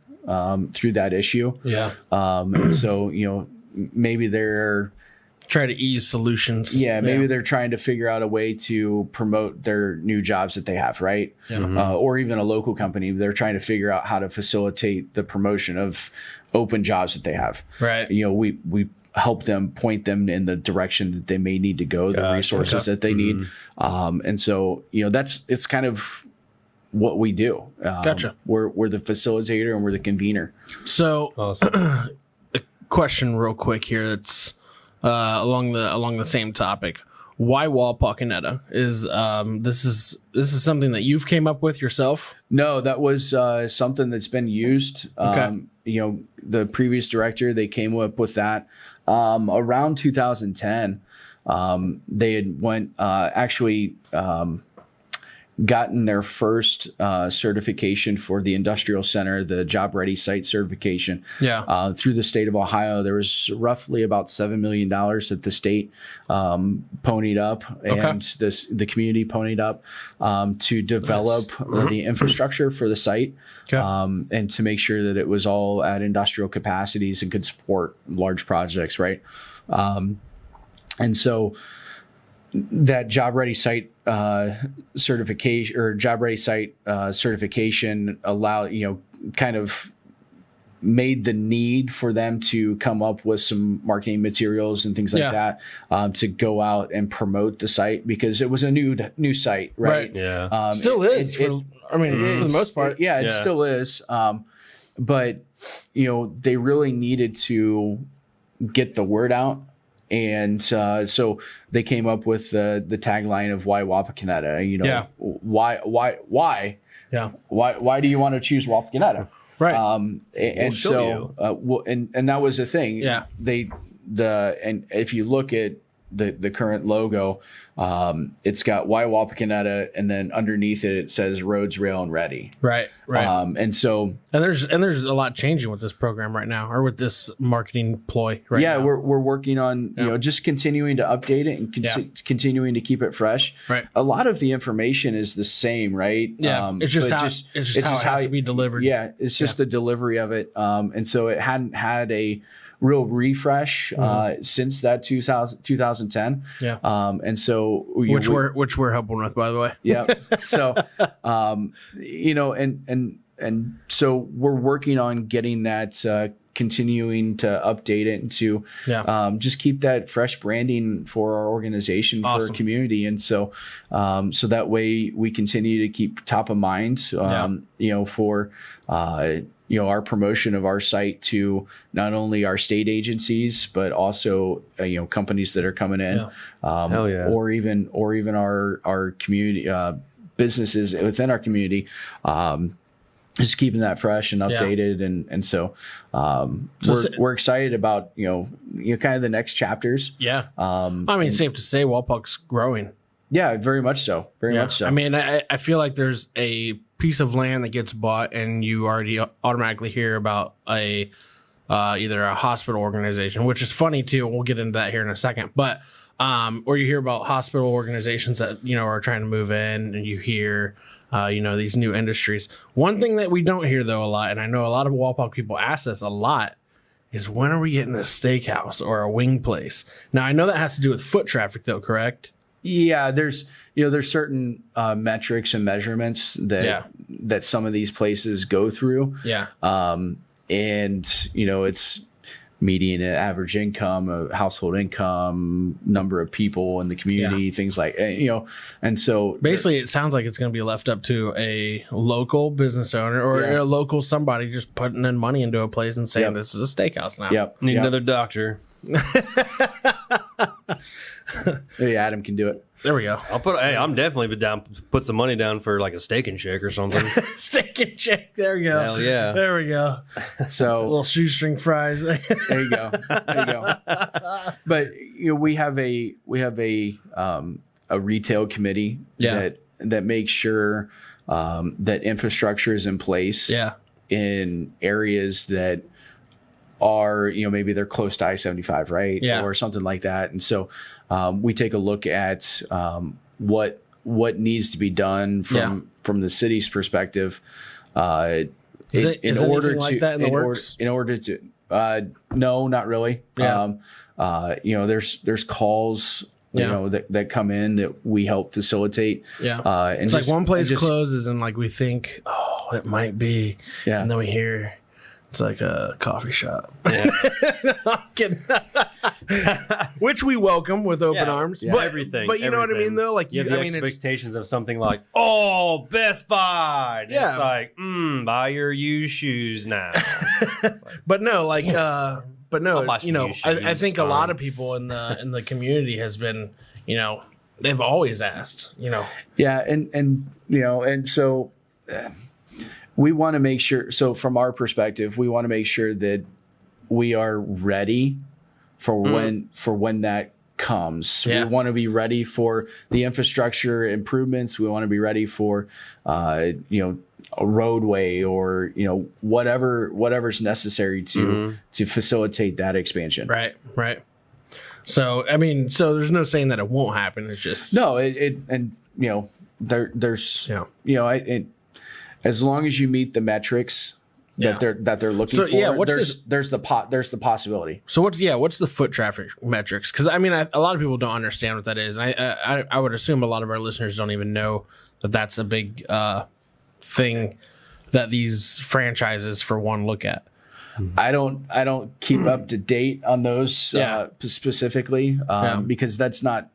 issue. Yeah. And so maybe they're try to ease solutions. Yeah, maybe they're trying to figure out a way to promote their new jobs that they have, right? Yeah. Or even a local company, they're trying to figure out how to facilitate the promotion of open jobs that they have. Right. We help them, point them in the direction that they may need to go, the resources that they need. And so, it's kind of what we do. Gotcha. We're the facilitator and we're the convener. So Awesome. a question real quick here that's along the same topic. Why Wapakoneta? Is this is something that you've came up with yourself? No, that was something that's been used. Okay. The previous director, they came up with that around 2010. They had went gotten their first certification for the industrial center, the job ready site certification. Through the state of Ohio. There was roughly about $7 million that the state ponied up and the community ponied up to develop the infrastructure for the site and to make sure that it was all at industrial capacities and could support large projects, right? And so that job ready site certification or job ready site certification kind of made the need for them to come up with some marketing materials and things like that to go out and promote the site, because it was a new site, right? Yeah, still is. For the most part, it still is. But they really needed to get the word out. And so they came up with the tagline of "Why Wapakoneta?" Why do you want to choose Wapakoneta? Right. And that was the thing. Yeah. And if you look at the current logo, it's got "Why Wapakoneta," and then underneath it says "Roads, Rail, and Ready." Right. And there's a lot changing with this program right now, or with this marketing ploy right now. We're working on just continuing to update it and continuing to keep it fresh. Right. A lot of the information is the same, right? Yeah. It's just how it has to be delivered. Yeah. It's just the delivery of it. And so it hadn't had a real refresh since that 2010. Yeah. And so which we're helping with, by the way. Yeah. So and so we're working on getting that continuing to update it and to just keep that fresh branding for our organization, for our community. And so so that way we continue to keep top of mind for our promotion of our site to not only our state agencies, but also companies that are coming in, or even our community businesses within our community. Just keeping that fresh and updated, and so we're excited about kind of the next chapters. Yeah, safe to say Wapak's growing. Yeah, very much so. Very much so. I feel like there's a piece of land that gets bought, and you already automatically hear about either a hospital organization, which is funny too. We'll get into that here in a second, but or you hear about hospital organizations that are trying to move in, and you hear these new industries. One thing that we don't hear though a lot, and I know a lot of Wapak people ask this a lot, is when are we getting a steakhouse or a wing place? Now I know that has to do with foot traffic though, correct? Yeah, there's certain metrics and measurements that some of these places go through. Yeah. And it's median average income, household income, number of people in the community, things like and so basically it sounds like it's going to be left up to a local business owner or a local somebody just putting in money into a place and saying this is a steakhouse now. Need another doctor. Maybe Adam can do it. There we go. I'm definitely down. Put some money down for like a steak and shake or something. Steak and shake. There we go. Hell yeah. There we go. So little shoestring fries. There you go. But we have a retail committee that makes sure that infrastructure is in place. In areas that are maybe they're close to I-75, right? Or something like that. And so we take a look at what needs to be done from the city's perspective in order to no, not really. There's calls that come in that we help facilitate. And it's like one place closes and like we think, oh, it might be, and then we hear it's like a coffee shop. I'm kidding. Which we welcome with open arms. But everything. But you know what I mean, though? Like you have the expectations of something like, Best Buy. And it's like, buy your used shoes now. But no, I think a lot of people in the community has been, they've always asked, Yeah, and so we want to make sure. So from our perspective, we want to make sure that we are ready for when that comes. Yeah. We want to be ready for the infrastructure improvements. We want to be ready for, a roadway or, whatever's necessary to facilitate that expansion. Right. So, I mean, there's no saying that it won't happen. It's just No, there's as long as you meet the metrics that they're looking for, there's the possibility. So what's the foot traffic metrics? Because I mean, a lot of people don't understand what that is. I would assume a lot of our listeners don't even know that that's a big thing that these franchises for one look at. I don't keep up to date on those specifically because that's not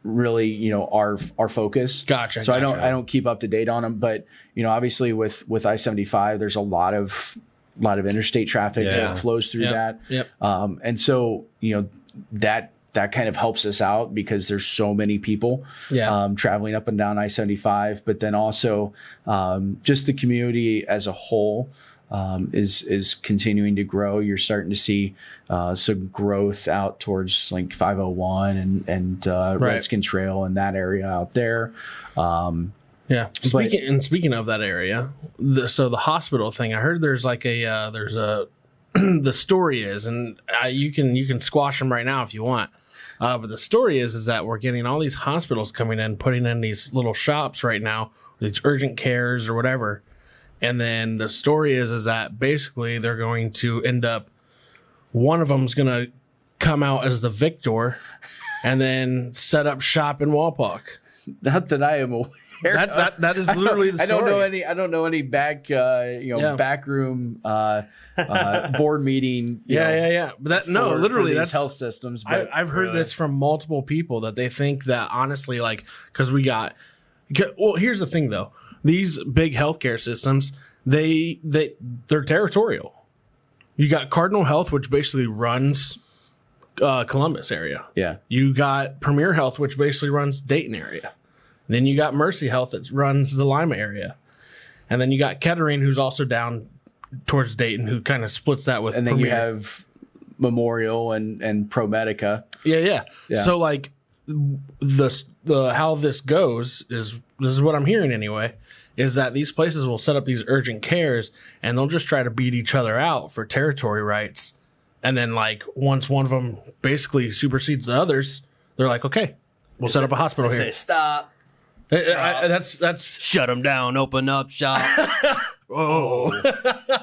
really our focus. Gotcha. So I don't keep up to date on them, but obviously with I-75 there's a lot of interstate traffic that flows through that. Yep. And so that kind of helps us out because there's so many people traveling up and down I-75, but then also just the community as a whole is continuing to grow. You're starting to see some growth out towards like 501 and Redskin Trail and that area out there. Speaking of that area, so the hospital thing, I heard there's like the story is, and you can squash them right now if you want. But the story is that we're getting all these hospitals coming in, putting in these little shops right now, these urgent cares or whatever. And then the story is that basically they're going to end up, one of them's going to come out as the victor and then set up shop in Wapak. Not that I am aware. That is literally the story. I don't know any backroom board meeting. But literally for that's health systems. But I've heard this from multiple people that they think that honestly, like, because here's the thing though. These big healthcare systems, they're territorial. You got Cardinal Health, which basically runs Columbus area. Yeah. You got Premier Health, which basically runs Dayton area. Then you got Mercy Health that runs the Lima area. And then you got Kettering, who's also down towards Dayton, who kind of splits that with And then Premier. you have Memorial and ProMedica. Yeah. So like the how this goes is this is what I'm hearing anyway, is that these places will set up these urgent cares and they'll just try to beat each other out for territory rights. And then like once one of them basically supersedes the others, they're like, okay, we'll set up a hospital here. Say stop. That's Shut them down. Open up shop. Oh,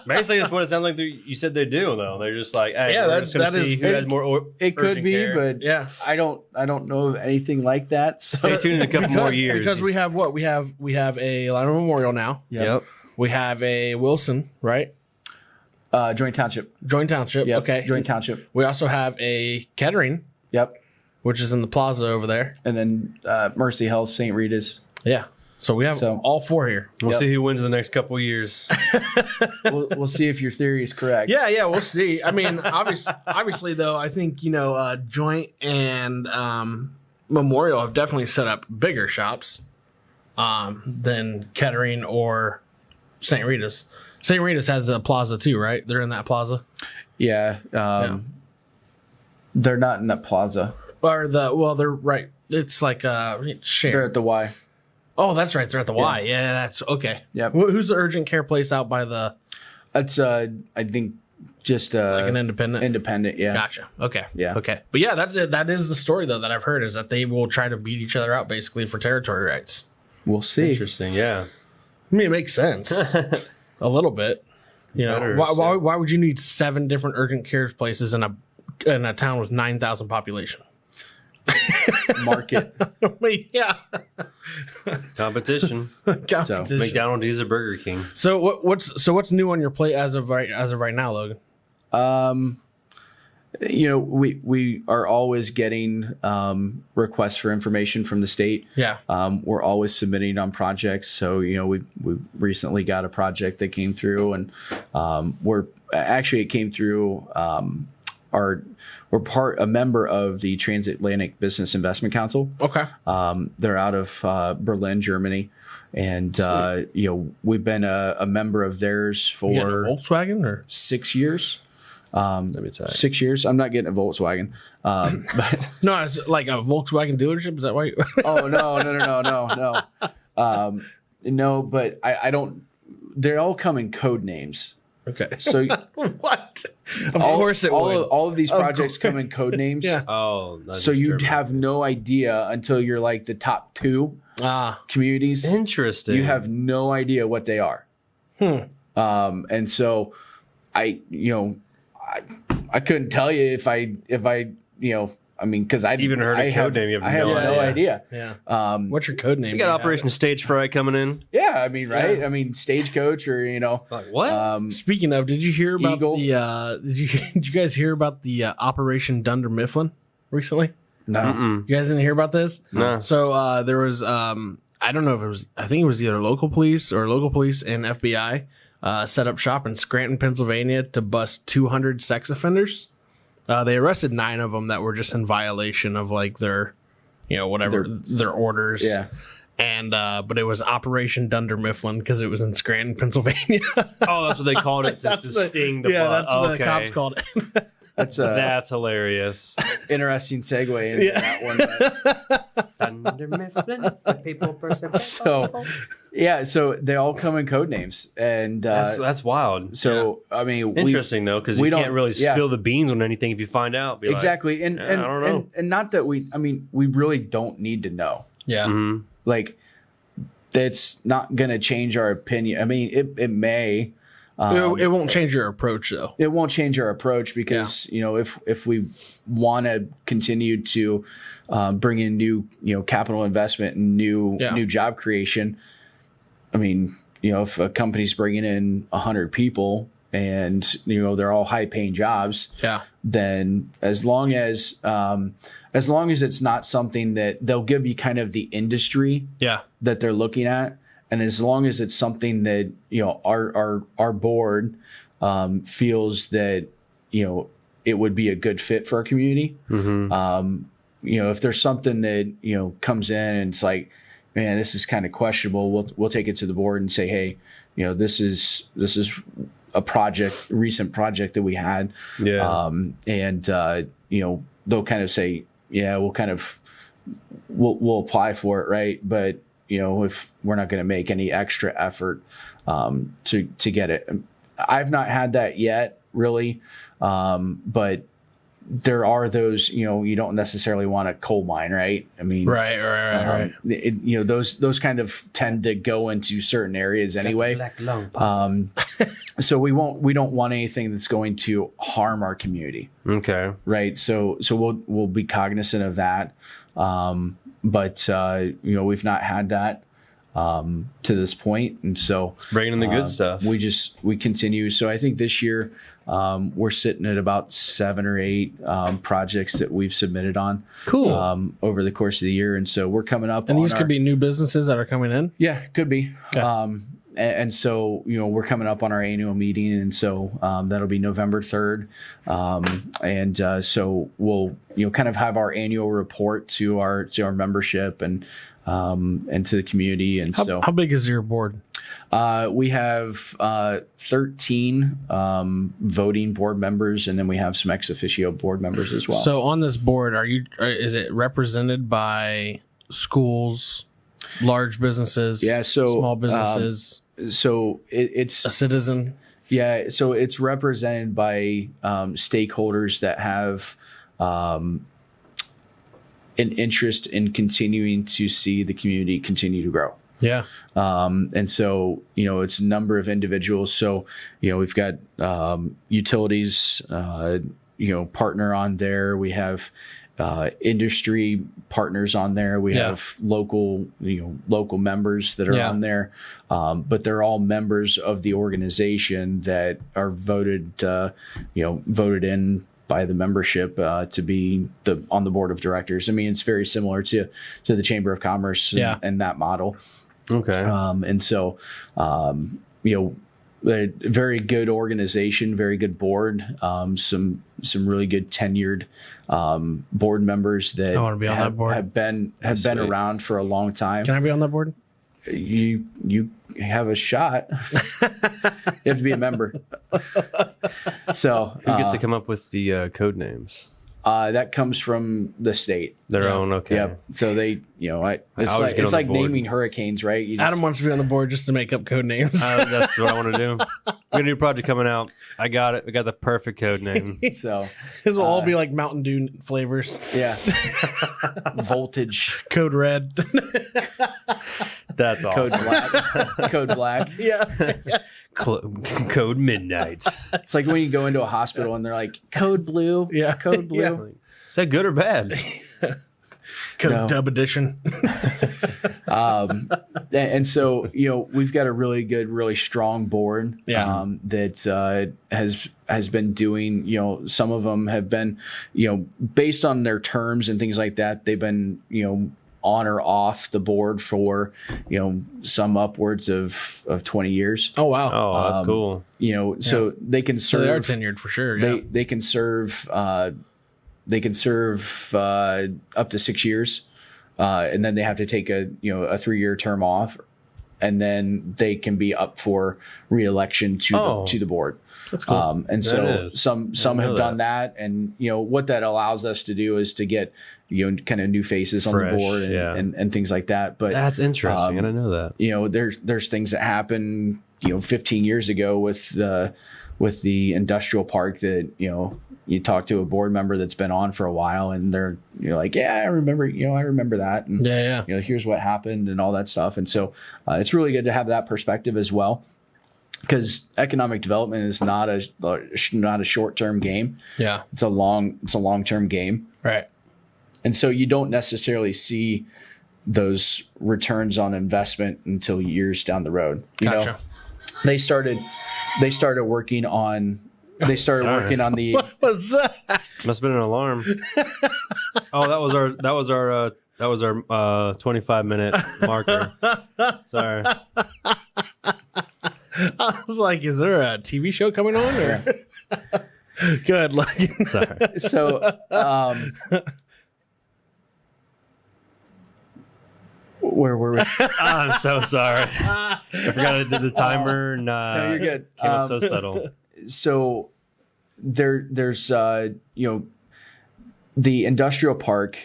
basically that's what it sounds like. You said they do though. They're just like, hey, we're just gonna see who has more. It could be, care. but I don't know of anything like that. So. Stay tuned in a couple more years because we have what we have a Lima Memorial now. Yep. We have a Wilson, right? Joint Township. Yep. Okay. Joint Township. We also have a Kettering. Yep. Which is in the plaza over there. And then Mercy Health, St. Rita's. Yeah. So we have all four here. We'll see who wins the next couple years. we'll see if your theory is correct. Yeah, we'll see. I mean, obviously, though, I think, Joint and Memorial have definitely set up bigger shops than Kettering or St. Rita's. St. Rita's has a plaza too, right? They're in that plaza? Yeah. They're not in that plaza. They're right. It's like share. They're at the Y. Oh, that's right. They're at the Y. Yeah, that's okay. Yep. Who's the urgent care place out by the? That's I think just like an independent. Independent, yeah. Gotcha. Okay. Yeah. Okay. But yeah, that is the story though that I've heard is that they will try to beat each other out basically for territory rights. We'll see. Interesting. Yeah. I mean, it makes sense a little bit. Why would you need 7 different urgent care places in a town with 9,000 population? Market. Yeah. Competition. So McDonald's is a Burger King. So what's new on your plate as of right now, Logan? We are always getting requests for information from the state. Yeah. We're always submitting on projects. So, we recently got a project that came through and it came through we're a member of the Transatlantic Business Investment Council. Okay. They're out of Berlin, Germany. And, we've been a member of theirs for Volkswagen or 6 years. tight. 6 years. I'm not getting a Volkswagen. But No, it's like a Volkswagen dealership. Is that why? oh no. No, but I don't. They all come in code names. Okay. So what? Of course it would. All of these projects come in code names. Yeah. Oh, So you'd have no idea until you're like the top 2 communities. interesting. You have no idea what they are. And so I couldn't tell you if I because I even heard a code name. You I have no idea. Yeah. What's your code name? You got Operation Stage Fright coming in. Yeah, I mean, right? I mean, Stagecoach or Like what? Speaking of, did you hear about Eagle. did you guys hear about the Operation Dunder Mifflin recently? no. You guys didn't hear about this? No. So there was I don't know if it was, I think it was either local police and FBI set up shop in Scranton, Pennsylvania to bust 200 sex offenders. They arrested 9 of them that were just in violation of like their, their orders. Yeah. And but it was Operation Dunder Mifflin because it was in Scranton, Pennsylvania. Oh, that's what they called it to sting the blood. That's what the cops called it. That's hilarious. interesting segue into that one. Thunder Mifflin, the people person. So they all come in code names, and That's wild. so I mean, Interesting though, because you we don't- can't really yeah. spill the beans on anything if you find out. Be like, exactly, and I don't know. and not that we really don't need to know. Yeah. Mhm. Like, that's not going to change our opinion. I mean, it may. It won't change your approach though. It won't change our approach because if we want to continue to bring in new capital investment and new job creation, I mean, if a company's bringing in 100 people and they're all high paying jobs, then as long as it's not something that they'll give you kind of the industry that they're looking at. And as long as it's something that our board feels that it would be a good fit for our community, if there's something that comes in and it's like, man, this is kind of questionable, we'll take it to the board and say, hey, this is a recent project that we had, and they'll kind of say, yeah, we'll apply for it, right? But if we're not going to make any extra effort to get it. I've not had that yet, really, but there are those, you don't necessarily want a coal mine, right? I mean, right. Those kind of tend to go into certain areas anyway. So we don't want anything that's going to harm our community. Okay. Right. So we'll be cognizant of that. But we've not had that to this point, and so It's bringing in the good stuff. We continue. So I think this year we're sitting at about 7 or 8 projects that we've submitted on. Cool. Over the course of the year, and so we're coming up. And these could be new businesses that are coming in. Yeah, could be. Okay. And so, we're coming up on our annual meeting, and so that'll be November 3rd. So we'll, kind of have our annual report to our membership and to the community. And How big is your board? We have 13 voting board members, and then we have some ex officio board members as well. So on this board, is it represented by schools, large businesses, small businesses? So it's a citizen. Yeah, so it's represented by stakeholders that have an interest in continuing to see the community continue to grow. Yeah. And so, it's a number of individuals. So, we've got utilities, partner on there. We have industry partners on there. We have local members that are on there, but they're all members of the organization that are voted in by the membership to be on the board of directors. I mean, it's very similar to the Chamber of Commerce and that model. Okay. And so, a very good organization, very good board, some really good tenured board members that I want to be on that board. have been around for a long time. Can I be on that board? You have a shot. You have to be a member. So Who gets to come up with the code names? that comes from the state. Their own, okay. Yep. So they, it's like naming hurricanes, right? Adam wants to be on the board just to make up code names. That's what I want to do. We got a new project coming out. I got it. We got the perfect code name. So This will all be like Mountain Dew flavors. yeah, voltage, Code red. That's awesome. code black, code black. Yeah. Code midnight. It's like when you go into a hospital and they're like code blue. Yeah. Code blue. Yeah. Is that good or bad? Code No. dub edition. And so, we've got a really good, really strong board that has been doing, some of them have been, based on their terms and things like that, they've been, on or off the board for, some upwards of 20 years. Oh, wow. Oh, that's cool. So they can serve. So they are tenured for sure. Yeah. They can serve. They can serve up to 6 years, and then they have to take a 3-year term off, and then they can be up for re-election to the board. That's cool. And so some have done that, and what that allows us to do is to get kind of new faces on the board and things like that. But that's interesting. I didn't know that. There's things that happened 15 years ago with the industrial park that you talk to a board member that's been on for a while, and they're like, yeah, I remember that, and here's what happened and all that stuff. And so it's really good to have that perspective as well, because economic development is not a short-term game. Yeah. It's a long-term game. Right. And so you don't necessarily see those returns on investment until years down the road. Gotcha. They started working on the What was that? Must have been an alarm. That was our 25-minute marker. Sorry. I was like, is there a TV show coming on? Or? Good. Sorry. so where were we? I'm so sorry. I forgot I did the timer. And, No, you're good. Came up so subtle. So there's the industrial park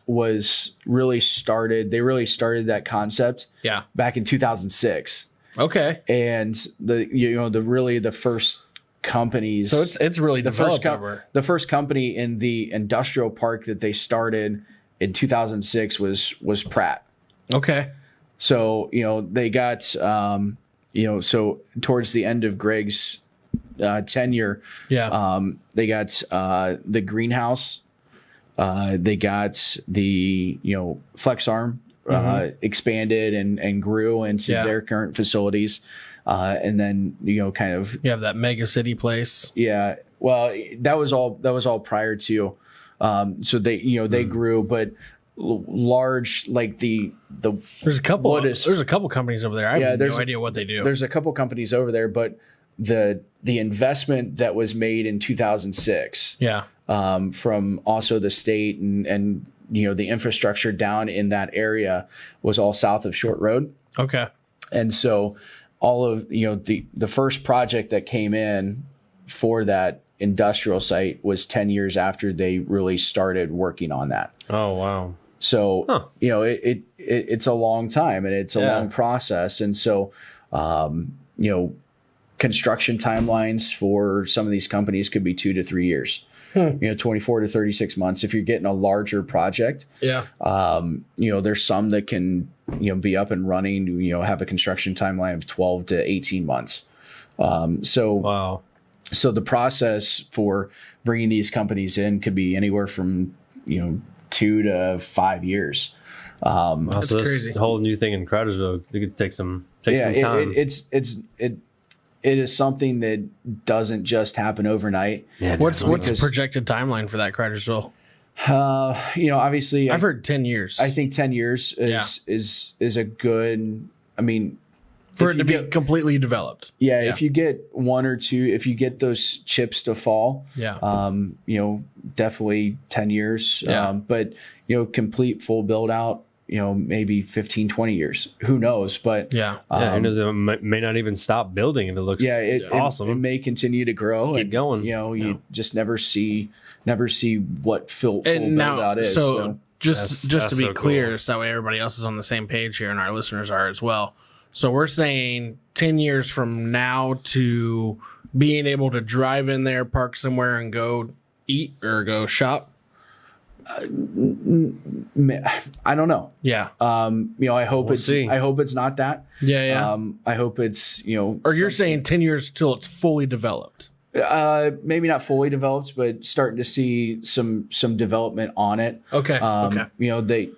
was really started. They really started that concept back in 2006. Okay. And the first companies. So it's really the developed the first company in the industrial park that they started in 2006 was Pratt. Okay. So they got so towards the end of Greg's tenure, they got the greenhouse, they got the flex arm expanded and grew into their current facilities, and then kind of you have that mega city place. Yeah, well, that was all prior to, so they grew, but large, like there's a couple companies over there. I have no idea what they do. There's a couple companies over there, but the investment that was made in 2006 from also the state and the infrastructure down in that area was all south of Short Road. Okay. And so all of the first project that came in for that industrial site was 10 years after they really started working on that. Oh, wow. So, it's a long time and it's a long process. And so, construction timelines for some of these companies could be 2 to 3 years, 24 to 36 months. If you're getting a larger project, there's some that can, be up and running, have a construction timeline of 12 to 18 months. So the process for bringing these companies in could be anywhere from, 2 to 5 years. That's so crazy. This whole new thing in Cridersville, it could take some time. It is something that doesn't just happen overnight. Yeah, what's the projected timeline for that Cridersville? Obviously I've heard 10 years. I think 10 years is a good, for it to be completely developed. Yeah, if you get one or two, if you get those chips to fall, definitely 10 years. But complete full build out, maybe 15, 20 years. Who knows? But Yeah. Who knows, it may not even stop building if it looks awesome. It may continue to grow. Keep going. You just never see what full And build out is. So just That's to be so clear, cool. so that way everybody else is on the same page here and our listeners are as well. So we're saying 10 years from now to being able to drive in there, park somewhere, and go eat or go shop. I don't know. Yeah. I hope see. I hope it's not that. Yeah. I hope it's Or you're saying 10 years till it's fully developed. maybe not fully developed, but starting to see some development on it. Okay. Okay.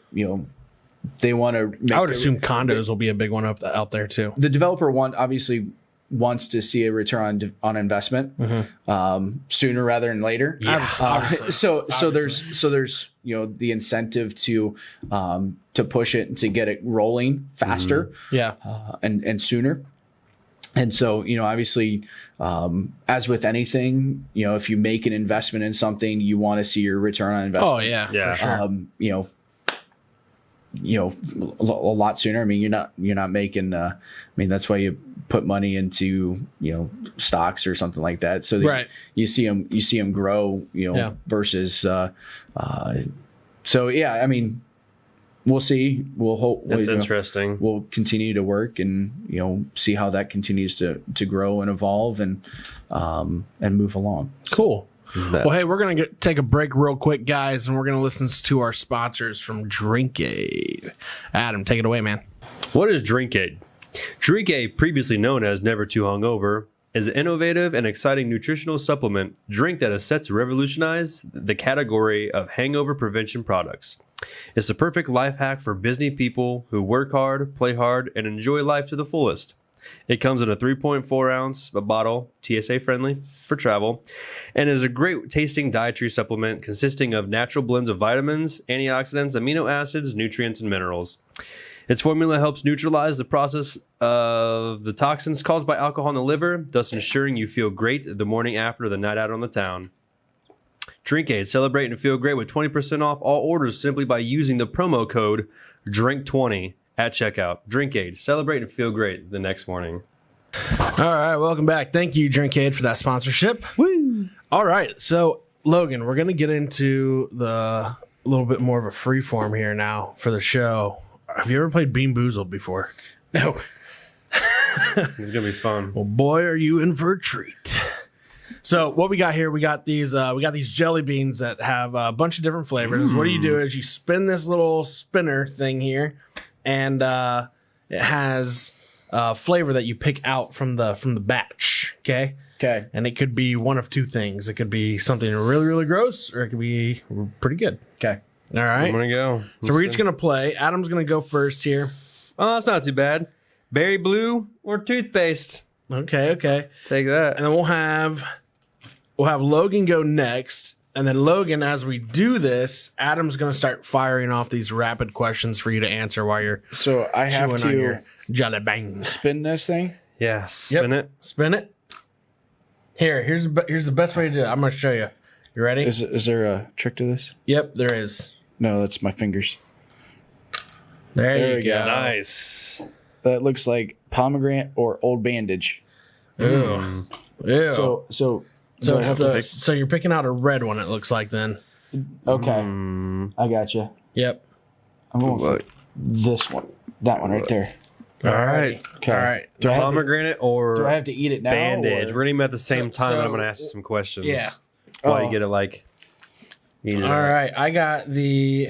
They want to. I would assume condos will be a big one out there too. The developer obviously wants to see a return on investment sooner rather than later. Yeah, obviously. So there's the incentive to push it and to get it rolling faster. Yeah. And sooner. And so, obviously, as with anything, if you make an investment in something, you want to see your return on investment. Oh yeah. Yeah. For sure. A lot sooner. I mean, you're not making. That's why you put money into stocks or something like that. So that Right. you see them grow. Yeah. Versus. So yeah, I mean, we'll see. We'll hope. That's interesting. We'll continue to work and see how that continues to grow and evolve and move along. Cool. Well, hey, we're going to take a break real quick, guys, and we're going to listen to our sponsors from Drinkade. Adam, take it away, man. What is Drinkade? Drinkade, previously known as Never Too Hungover, is an innovative and exciting nutritional supplement drink that is set to revolutionize the category of hangover prevention products. It's the perfect life hack for busy people who work hard, play hard, and enjoy life to the fullest. It comes in a 3.4 ounce bottle, TSA friendly for travel, and is a great tasting dietary supplement consisting of natural blends of vitamins, antioxidants, amino acids, nutrients, and minerals. Its formula helps neutralize the process of the toxins caused by alcohol in the liver, thus ensuring you feel great the morning after the night out on the town. Drinkade, celebrate and feel great with 20% off all orders simply by using the promo code DRINK20 at checkout. Drinkade, celebrate and feel great the next morning. All right, welcome back. Thank you, Drinkade, for that sponsorship. Woo! All right, so Logan, we're going to get into a little bit more of a free form here now for the show. Have you ever played Bean Boozled before? No. It's going to be fun. Well, boy, are you in for a treat. So what we got here, we got these jelly beans that have a bunch of different flavors. What you do is you spin this little spinner thing here, and it has flavor that you pick out from the batch. Okay. And it could be one of two things. It could be something really, really gross, or it could be pretty good. Okay. All right. I'm going to go. So we're each going to play. Adam's going to go first here. Oh, that's not too bad. Berry blue or toothpaste? Okay. Take that. And then we'll have Logan go next. And then Logan, as we do this, Adam's going to start firing off these rapid questions for you to answer while you're So I have chewing on your to jelly beans. spin this thing. Yeah, spin it. Spin it. Here's the best way to do it. I'm going to show you. You ready? Is there a trick to this? Yep, there is. No, that's my fingers. There we you go. go. Nice. That looks like pomegranate or old bandage. Ew. Ew. So I have to pick. So you're picking out a red one, it looks like then. Okay. I got you. Yep. I'm going for this one. That one right there. All right. Okay. All right. Do I have to- Pomegranate or Do I have to eat it now? bandage? or- We're going to at the same time, and I'm so- going to ask you some questions. Yeah. While Oh. you get it, eat it. All right. I got the...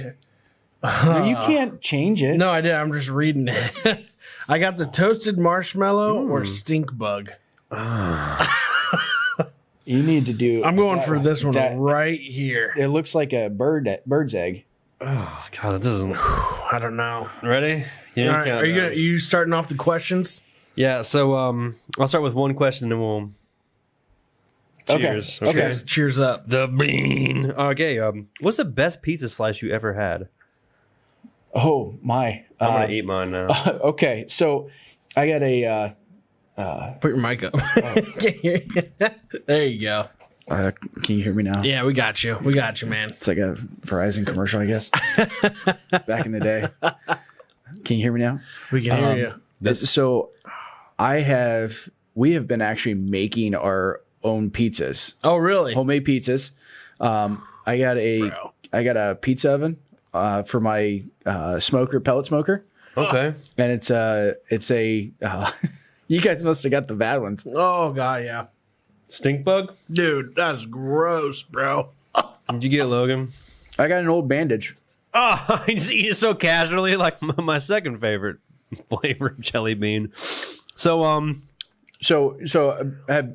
No, you can't change it. No, I did. I'm just reading it. I got the toasted marshmallow or stink bug. You need to do. I'm going that for this one that- right here. It looks like a bird's egg. Oh, God, that doesn't... I don't know. Ready? Yeah, All right, are you starting off the questions? Yeah, so I'll start with one question, and then we'll... Cheers. Okay. Cheers up. The bean. Okay, what's the best pizza slice you ever had? Oh my! I'm going to eat mine now. Okay, so I got a. Put your mic up. There you go. Can you hear me now? Yeah, we got you. We got you, man. It's like a Verizon commercial, I guess. Back in the day. Can you hear me now? We can hear you. So we have been actually making our own pizzas. Oh, really? Homemade pizzas. I got a pizza oven for my pellet smoker. Okay. And it's a you guys must have got the bad ones. Oh, God, yeah. Stink bug? Dude, that's gross, bro. Did you get Logan? I got an old bandage. Oh, he's eating it so casually, like my second favorite flavor of jelly bean. So I've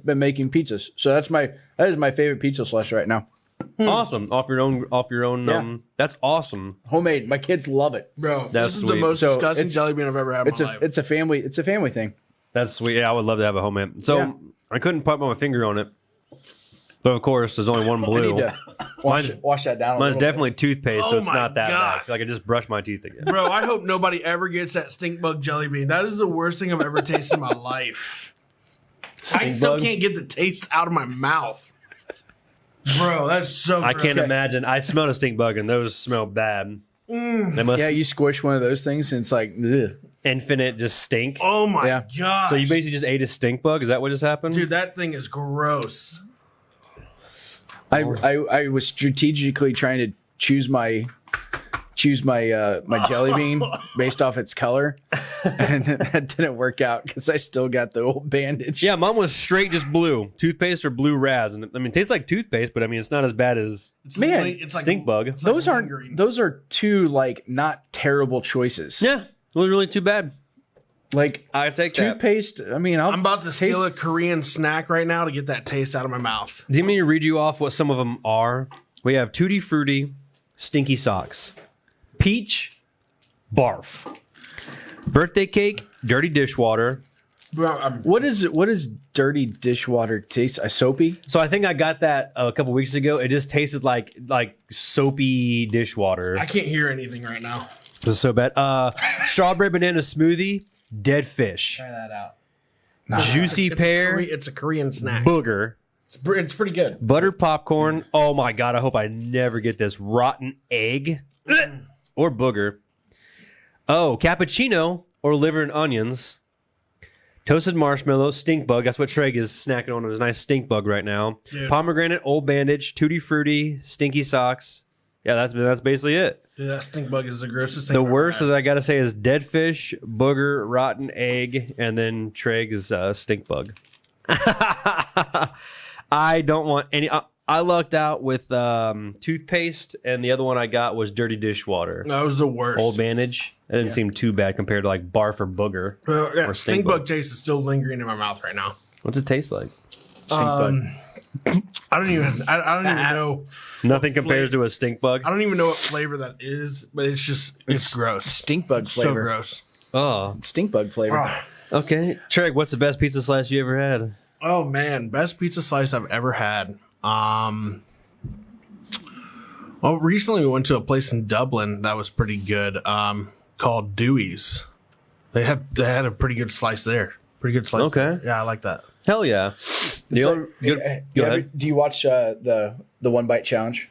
been making pizzas. So that is my favorite pizza slice right now. awesome. Off your own. Yeah. That's awesome. Homemade. My kids love it. Bro, That's this is sweet. the most So disgusting it's- jelly bean I've ever had in my life. It's a family thing. That's sweet. Yeah, I would love to have a homemade. So Yeah. I couldn't put my finger on it. But of course, there's only one I blue. need to wash that down. Mine's definitely toothpaste, so Oh it's my not that bad. God. I feel like I just brushed my teeth again. Bro, I hope nobody ever gets that stink bug jelly bean. That is the worst thing I've ever tasted in my life. I Stink still bug? can't get the taste out of my mouth. Bro, that's so I gross. can't imagine. I smelled a stink bug, and those smell bad. They must Yeah, you squish one of those things and it's like, ugh. infinite just stink. Oh my Yeah. god. So you basically just ate a stink bug? Is that what just happened? Dude, that thing is gross. I was strategically trying to choose my jelly bean based off its color, and that didn't work out because I still got the old bandage. Yeah, mine was straight just blue. Toothpaste or blue raz. And I mean, it tastes like toothpaste, but I mean, it's not as bad as It's Man, it's stink bug. it's like lingering. Those are two like not terrible choices. Yeah, it wasn't really too bad. Like I take that. toothpaste. I mean, I'm about to steal a Korean snack right now to get that taste out of my mouth. Do you mean to read you off what some of them are? We have Tutti Frutti, Stinky Socks, Peach, Barf, Birthday Cake, Dirty Dishwater. Bro, What is dirty dishwater taste? Soapy? So I think I got that a couple weeks ago. It just tasted like soapy dishwater. I can't hear anything right now. This is so bad. Strawberry banana smoothie, dead fish, Try that out. juicy pear, It's a Korean snack. booger, It's pretty good. buttered popcorn. Oh my god! I hope I never get this. Rotten egg or booger. Oh, cappuccino or liver and onions. Toasted marshmallow, stink bug. That's what Treg is snacking on. It was a nice stink bug right now. Dude. Pomegranate, old bandage, tutti frutti, stinky socks. Yeah, that's basically it. Dude, that stink bug is the grossest thing. The I've ever worst, had. as I gotta say, is dead fish, booger, rotten egg, and then Treg's stink bug. I don't want any. I lucked out with toothpaste, and the other one I got was dirty dishwater. That was the worst. Old bandage. That didn't seem too bad compared to like barf or booger. Yeah, or stink bug taste is still lingering in my mouth right now. What's it taste like? Stink bug. I don't even know. Nothing compares to a stink bug. I don't even know what flavor that is, but it's gross. Stink bug So flavor. gross. Oh, Stink bug flavor. Ah. okay. Treg, what's the best pizza slice you ever had? Oh man, best pizza slice I've ever had. Well, recently we went to a place in Dublin that was pretty good. Called Dewey's. They had a pretty good slice there. Pretty good slice. Okay. there. Yeah, I like that. Hell yeah. So, Go do ahead. you watch the one bite challenge?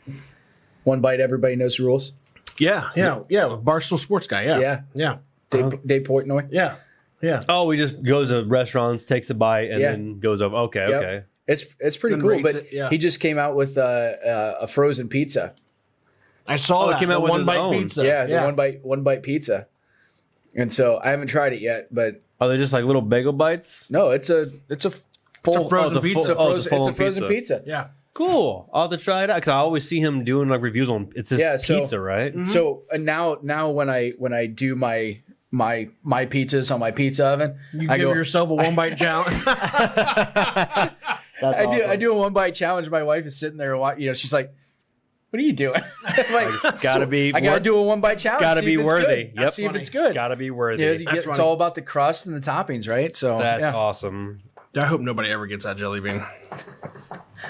One bite, everybody knows the rules. Yeah. With Barstool Sports Guy. Yeah. Yeah. Dave Portnoy. Yeah. Oh, he just goes to restaurants, takes a bite, and Yeah. then goes over. Okay, Yep. okay. It's pretty Then cool. rates But it, yeah. he just came out with a frozen pizza. I saw Oh, it that. came out the with one his bite own. pizza. Yeah, the one bite pizza. And so I haven't tried it yet, but Are they just like little bagel bites? no, it's a full frozen it's a pizza. full- it's full-on a frozen pizza. Yeah. Cool. I'll have to try it out because I always see him doing like reviews on. It's this Yeah, so- pizza, right? So now when I do my pizzas on my pizza oven, You I give go. yourself a one bite challenge. I do a one bite challenge. My wife is sitting there, she's like, "What are you doing?" I'm like, It's gotta be I gotta wor- do a one bite challenge. Gotta see be if it's worthy. good. Yep. See if it's good. Gotta be worthy. Yeah, That's it's funny. all about the crust and the toppings, right? So That's yeah. awesome. I hope nobody ever gets that jelly bean.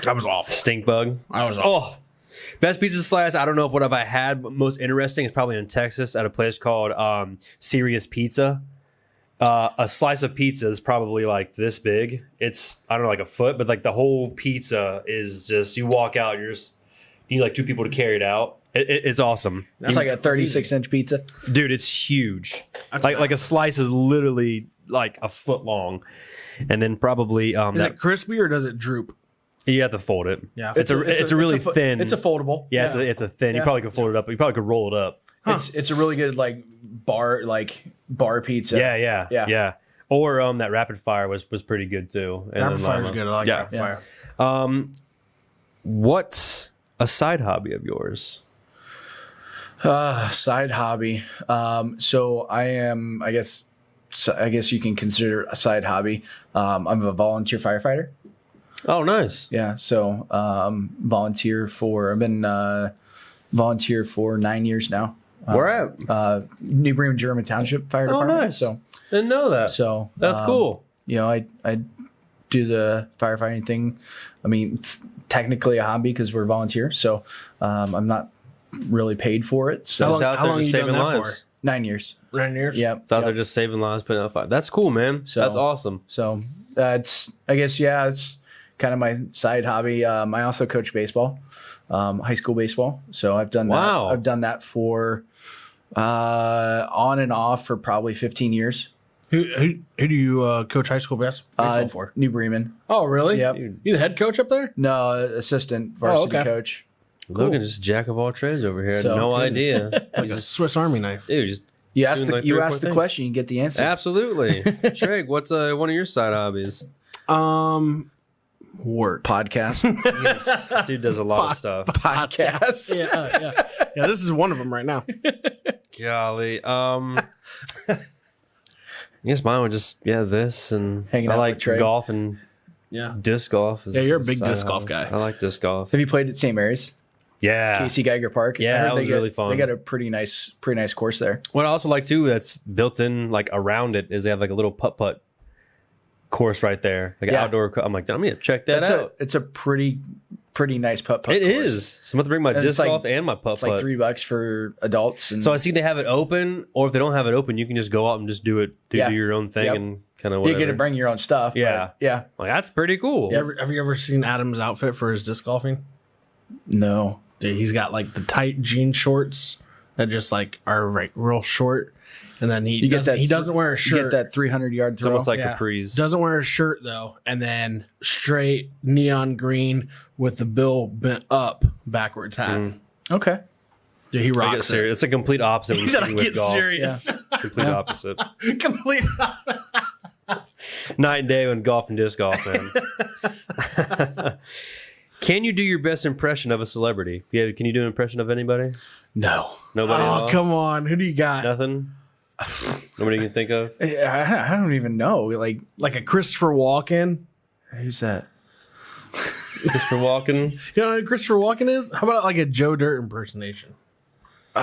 That was awful. Stink bug. I was awful. Oh, best pizza slice. I don't know if what have I had. But most interesting is probably in Texas at a place called Serious Pizza. A slice of pizza is probably like this big. It's, I don't know, like a foot, but like the whole pizza is just, you walk out, you need like 2 people to carry it out. It's awesome. It's like a 36-inch pizza. Dude, it's huge. That's Like a slice is literally like a foot long. And then probably Is it crispy or does it droop? you have to fold it. Yeah. It's a really thin. It's a foldable. Yeah, it's a thin. You probably could fold it up. You probably could roll it up. Huh. It's a really good bar pizza. Yeah. Or that rapid fire was pretty good too. And Rapid fire's good. I like rapid fire. What's a side hobby of yours? Side hobby. So I am, I guess you can consider a side hobby. I'm a volunteer firefighter. Oh, nice. Yeah. So, I've been volunteer for 9 years now. Where at? New Bremen, German Township Fire Department. Nice. So Didn't know that. So That's cool. You know, I do the firefighting thing. I mean, it's technically a hobby because we're volunteer. So I'm not really paid for it. So It's out there just saving lives. 9 years. 9 years. Yeah. It's out there just saving lives, putting out fire. That's cool, man. So- That's awesome. So it's kind of my side hobby. I also coach baseball, high school baseball. So I've done Wow. that. I've done that for on and off for probably 15 years. Who do you coach high school baseball for? New Bremen. Oh, really? Yep. You the head coach up there? No, assistant varsity okay. coach. Logan just jack of all trades over here. So- No idea. Like a Swiss Army knife. Dude, just You ask Doing the like 3 or 4 ask the things. question, you get the answer. absolutely. Treg, what's one of your side hobbies? Work. Podcast. This dude does a lot of stuff. Podcast. Yeah, this is one of them right now. Golly. I guess mine would just this and Hanging I out like with Trey. golf and Yeah. disc golf. Yeah, you're a big disc golf guy. I like disc golf. Have you played at St. Mary's? Yeah. Casey Geiger Park? Yeah, I heard that was really fun. They got a pretty nice course there. What I also like too that's built in like around it is they have like a little putt course right there, like an Yeah. outdoor. I'm like, I'm gonna check that out. It's a pretty nice putt. It course. is. So I'm gonna bring my And disc it's like- golf and my putt. It's like $3 for adults. And So I see they have it open, or if they don't have it open, you can just go out and just do it, do your own thing, Yep. and kind of you whatever. get to bring your own stuff. but Yeah. yeah. Like that's pretty cool. Have you ever seen Adam's outfit for his disc golfing? No. Dude, he's got like the tight jean shorts that just like are like real short, and then he doesn't wear a You shirt. get that 300-yard It's throw. almost like Yeah. capris. Doesn't wear a shirt though, and then straight neon green with the bill bent up backwards hat. Okay. Dude, he I get rocks it. serious. It's a complete opposite when He you said, see "I with get golf. serious." Complete opposite. Complete. Night and day when golf and disc golf, man. Can you do your best impression of a celebrity? Yeah, can you do an impression of anybody? No. Nobody. at Oh, all? come on. Who do you got? Nothing. Nobody you can think of. I don't even know. Like, Like a Christopher Walken? who's that? Christopher Walken. You know who Christopher Walken is? How about like a Joe Dirt impersonation? No,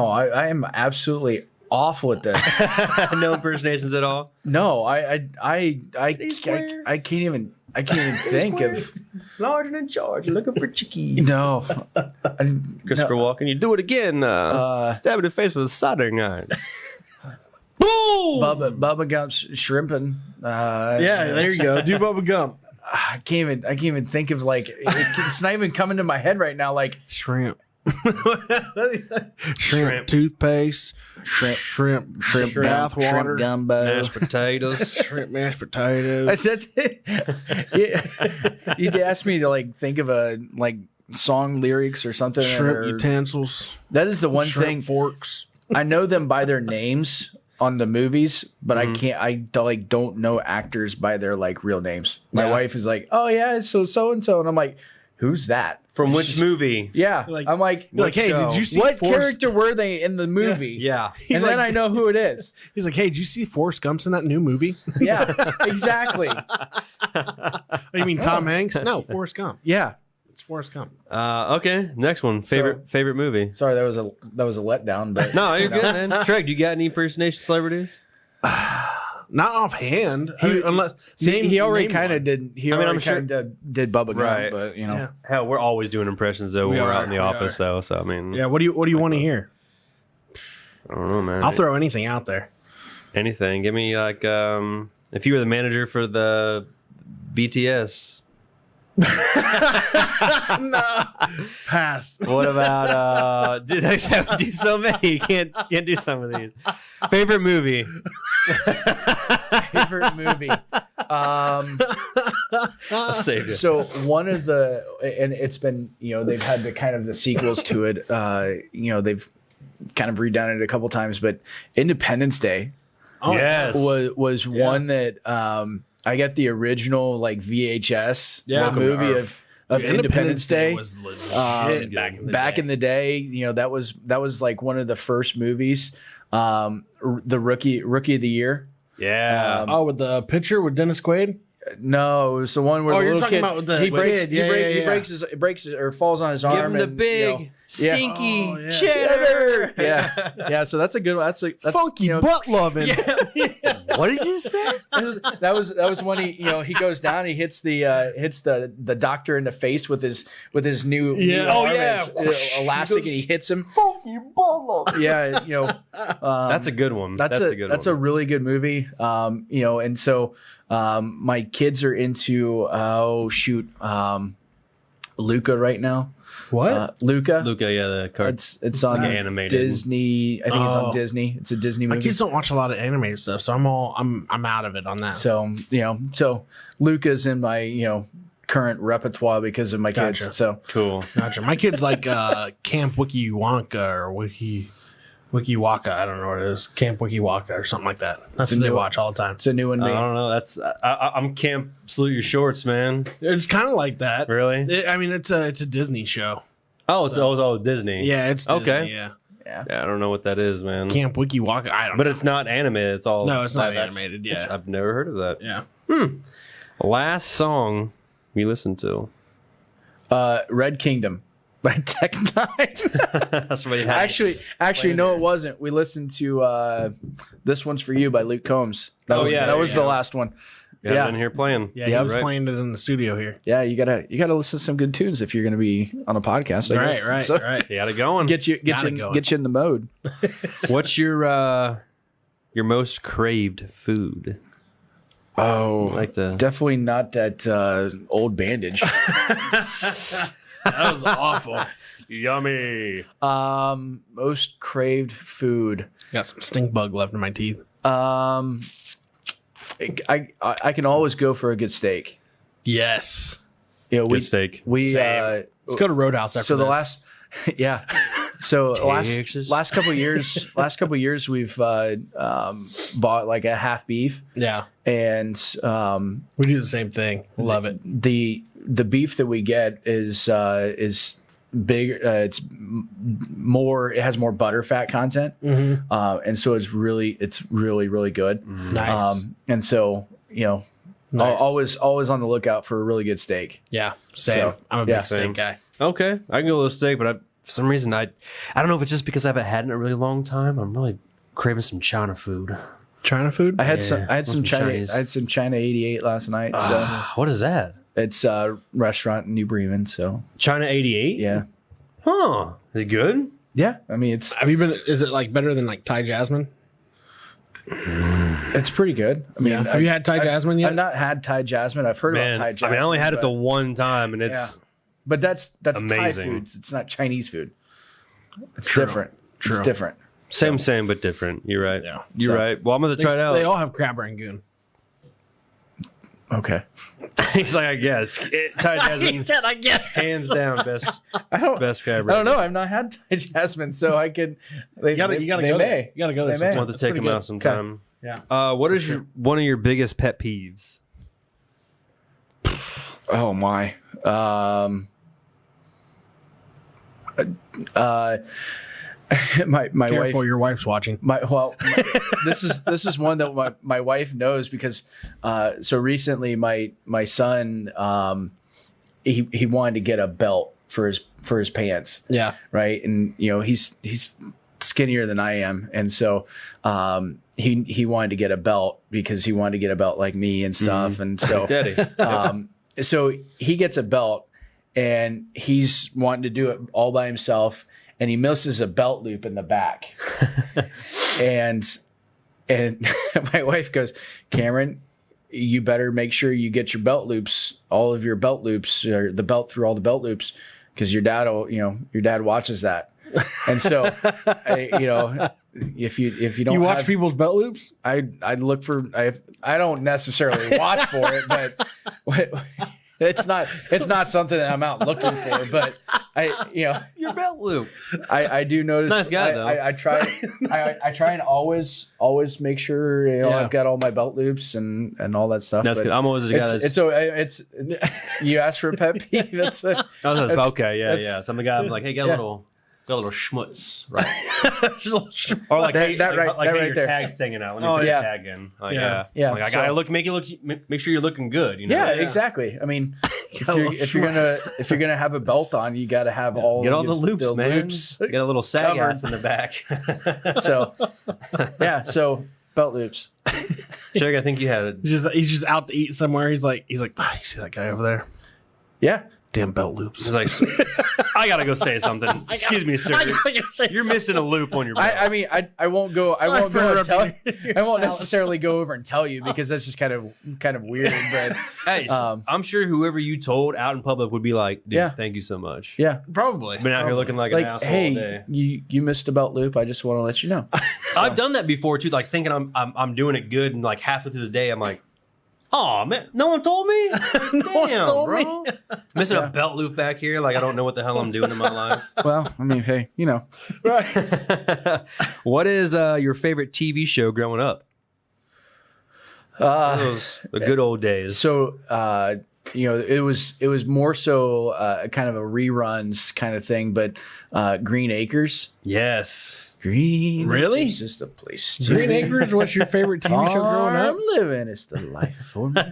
I am absolutely awful at this. No impersonations at all. No, I square. can't even think of. Larger than George, looking for chicky. No. Christopher Walken, you do it again. Stab in the face with a soldering iron. Boom! Bubba Gump's shrimping. Yeah, there you go. Do Bubba Gump. I can't even think of like it's not even coming to my head right now. Like Shrimp. Shrimp toothpaste. Shrimp bath water. shrimp gumbo. Mashed potatoes. Shrimp mashed potatoes. That's it. Yeah. You'd ask me to like think of a like song lyrics or something. Shrimp or- utensils. that is the one Shrimp thing. forks. I know them by their names on the movies, but I don't know actors by their like real names. My Yeah. wife is like, "Oh yeah, so and so," and I'm like, "Who's that?" From which movie? Yeah, Like- I'm like, You're like, hey, show? did you see what Forrest? character were they in the movie? Yeah. And then like- I know who it is. He's like, hey, did you see Forrest Gump's in that new movie? Yeah, exactly. You mean Tom Hanks? No, Forrest Gump. Yeah. It's Forrest Gump. Okay, next one. Favorite movie. Sorry, that was a letdown, but No, you're good, man. Treg, you got any impersonation celebrities? Not offhand. Unless he already name kind of one. did. He I mean, already I'm sure- kind of did Bubba Gump, Right. but you know, Yeah. Hell, we're always doing impressions though when We we're are, out in the we office are. though. So I mean, Yeah, what do you want to hear? I don't know, man. I'll throw anything out there. Anything. Give me like if you were the manager for the BTS. No, pass. What about dude, I would do so many. You can't do some of these. Favorite movie. Favorite movie. I'll save it. So one of the, and it's been, they've had the kind of the sequels to it. They've kind of redone it a couple times, but Independence Day Yes. was one that I got the original like VHS movie of Independence Day. Was legit back in the day. That was like one of the first movies. The rookie of the year. Yeah. with the picture with Dennis Quaid. No, it was the one where the you're little talking kid about with the he breaks kid. he breaks his or falls on his Give arm him the and, big stinky Oh, yeah. cheddar. yeah. So that's a good one. That's Funky butt loving. What did you say? that was when he goes down and he hits the doctor in the face with his new Yeah. new Oh, arm yeah. and it's elastic and he hits him. Funky butt loving. Yeah, That's a good one. That's a good one. That's a really good movie. And so my kids are into Luca right now. What? Luca. Luca, yeah, the card. It's on like animated. Disney. I think it's on Disney. It's a Disney movie. My kids don't watch a lot of animated stuff, so I'm out of it on that. So so Luca's in my current repertoire because of my kids. Gotcha. So Cool. Gotcha. My kids like Camp Wiki Wonka or Wiki Waka. I don't know what it is. Camp Wiki Waka or something like that. That's what they watch all the time. it's a new one. I don't know. That's I'm Camp Salute Your Shorts, man. It's kind of like that. Really? It's a Disney show. Oh, it's Disney. Yeah, it's Disney, Okay. Yeah. Yeah, I don't know what that is, man. Camp Wiki Waka. I don't. But know. it's not animated. It's all No, it's not live action. animated. Yeah. I've never heard of that. Yeah. Last song we listened to. Red Kingdom by Tech Nine. That's what you had. Actually, no, it wasn't. We listened to This One's For You by Luke Combs. That was the last one. Yeah, in here playing. Yeah, Yeah, he was right. playing it in the studio here. Yeah, you gotta listen to some good tunes if you're gonna be on a podcast. I guess. Right. So You got it going. Get you in the mode. What's your most craved food? Oh, Like the definitely not that old bandage. That was awful. yummy. Most craved food. Got some stink bug left in my teeth. I can always go for a good steak. Yes. We steak. Same. Let's go to Roadhouse after so the this. last yeah. So Texas. last couple years we've bought like a half beef Yeah. and We do the same thing. Love it. the beef that we get is bigger. It's more. It has more butter fat content, and so it's really good. Nice. And so Nice. always on the lookout for a really good steak. Yeah. Same. So, I'm a yeah. big steak guy. Okay, I can go with a steak, but for some reason I don't know if it's just because I haven't had it in a really long time. I'm really craving some China food. China food? I had some some China. Chinese. I had some China 88 last night. So What is that? it's a restaurant in New Bremen. So China 88? yeah, Huh? Is it good? yeah. I mean, it's Have you been? Is it like better than like Thai Jasmine? pretty good. I mean, Yeah. Have you had Thai Jasmine yet? I've not had Thai Jasmine. I've heard Man, about Thai Jasmine. I mean, I only had it but- the one time, and it's But that's Thai Amazing. food. It's not Chinese food. It's True. different. True. It's different. same but different. You're right. Yeah. You're So- right. Well, I'm gonna try it out. They all have crab rangoon. Okay. He's like, I guess. Thai Jasmine, I guess. hands down, best I don't crab. I don't know. I've not had Thai Jasmine, so I could. You gotta go there. You gotta go there. They may. sometime. I'll have to That's take pretty him good. out sometime. Yeah. What is one of your biggest pet peeves? Oh my. My Careful, wife. your wife's watching. This is one that my wife knows because so recently my son he wanted to get a belt for his pants. Yeah. Right, and he's skinnier than I am, and so he wanted to get a belt because he wanted to get a belt like me and stuff, and so Daddy. so he gets a belt and he's wanting to do it all by himself, and he misses a belt loop in the back, and And my wife goes, Cameron, you better make sure you get your belt loops, all of your belt loops, or the belt through all the belt loops, because your dad watches that. And so, if you don't watch people's belt loops, I'd look for. I don't necessarily watch for it, but it's not something that I'm out looking for. But Your belt loop. I do notice. Nice guy though. I try and always make sure I've got all my belt loops and all that stuff. That's but good. I'm always a guy that's it's you ask for a pet peeve. okay, yeah. Some guy I'm like, hey, got a little schmutz, right? Or like that right your there. Tag's hanging out. Let me put your tag in. Like, Yeah. Like, I gotta make sure you're looking good. You know? Yeah, exactly. I mean, if you're gonna have a belt on, you got to have all the loops, man. Loops Get a little sag covered. ass in the back. So belt loops. Treg, I think you had it. he's just out to eat somewhere. He's like, you see that guy over there? Yeah. Damn belt loops. He's like, I gotta go say something. Excuse me, sir. You're missing a loop on your belt. I mean, I won't go. I won't go and tell you. I won't necessarily go over and tell you because that's just kind of weird. But hey, I'm sure whoever you told out in public would be like, dude, thank you so much. Yeah, probably. Been out here looking like an asshole all day. Hey, you missed a belt loop. I just want to let you know. I've done that before too. Like thinking I'm doing it good, and like halfway through the day, I'm like, oh man, no one told me. Damn, told bro. me. Missing a belt loop back here. Like I don't know what the hell I'm doing in my life. Well, I mean, hey, Right. What is your favorite TV show growing up? Those the good old days. So it was more so kind of a reruns kind of thing, but Green Acres. Yes. Green Really? Acres is the place. Green Acres. What's your favorite TV show growing up? I'm living. It's the life for me.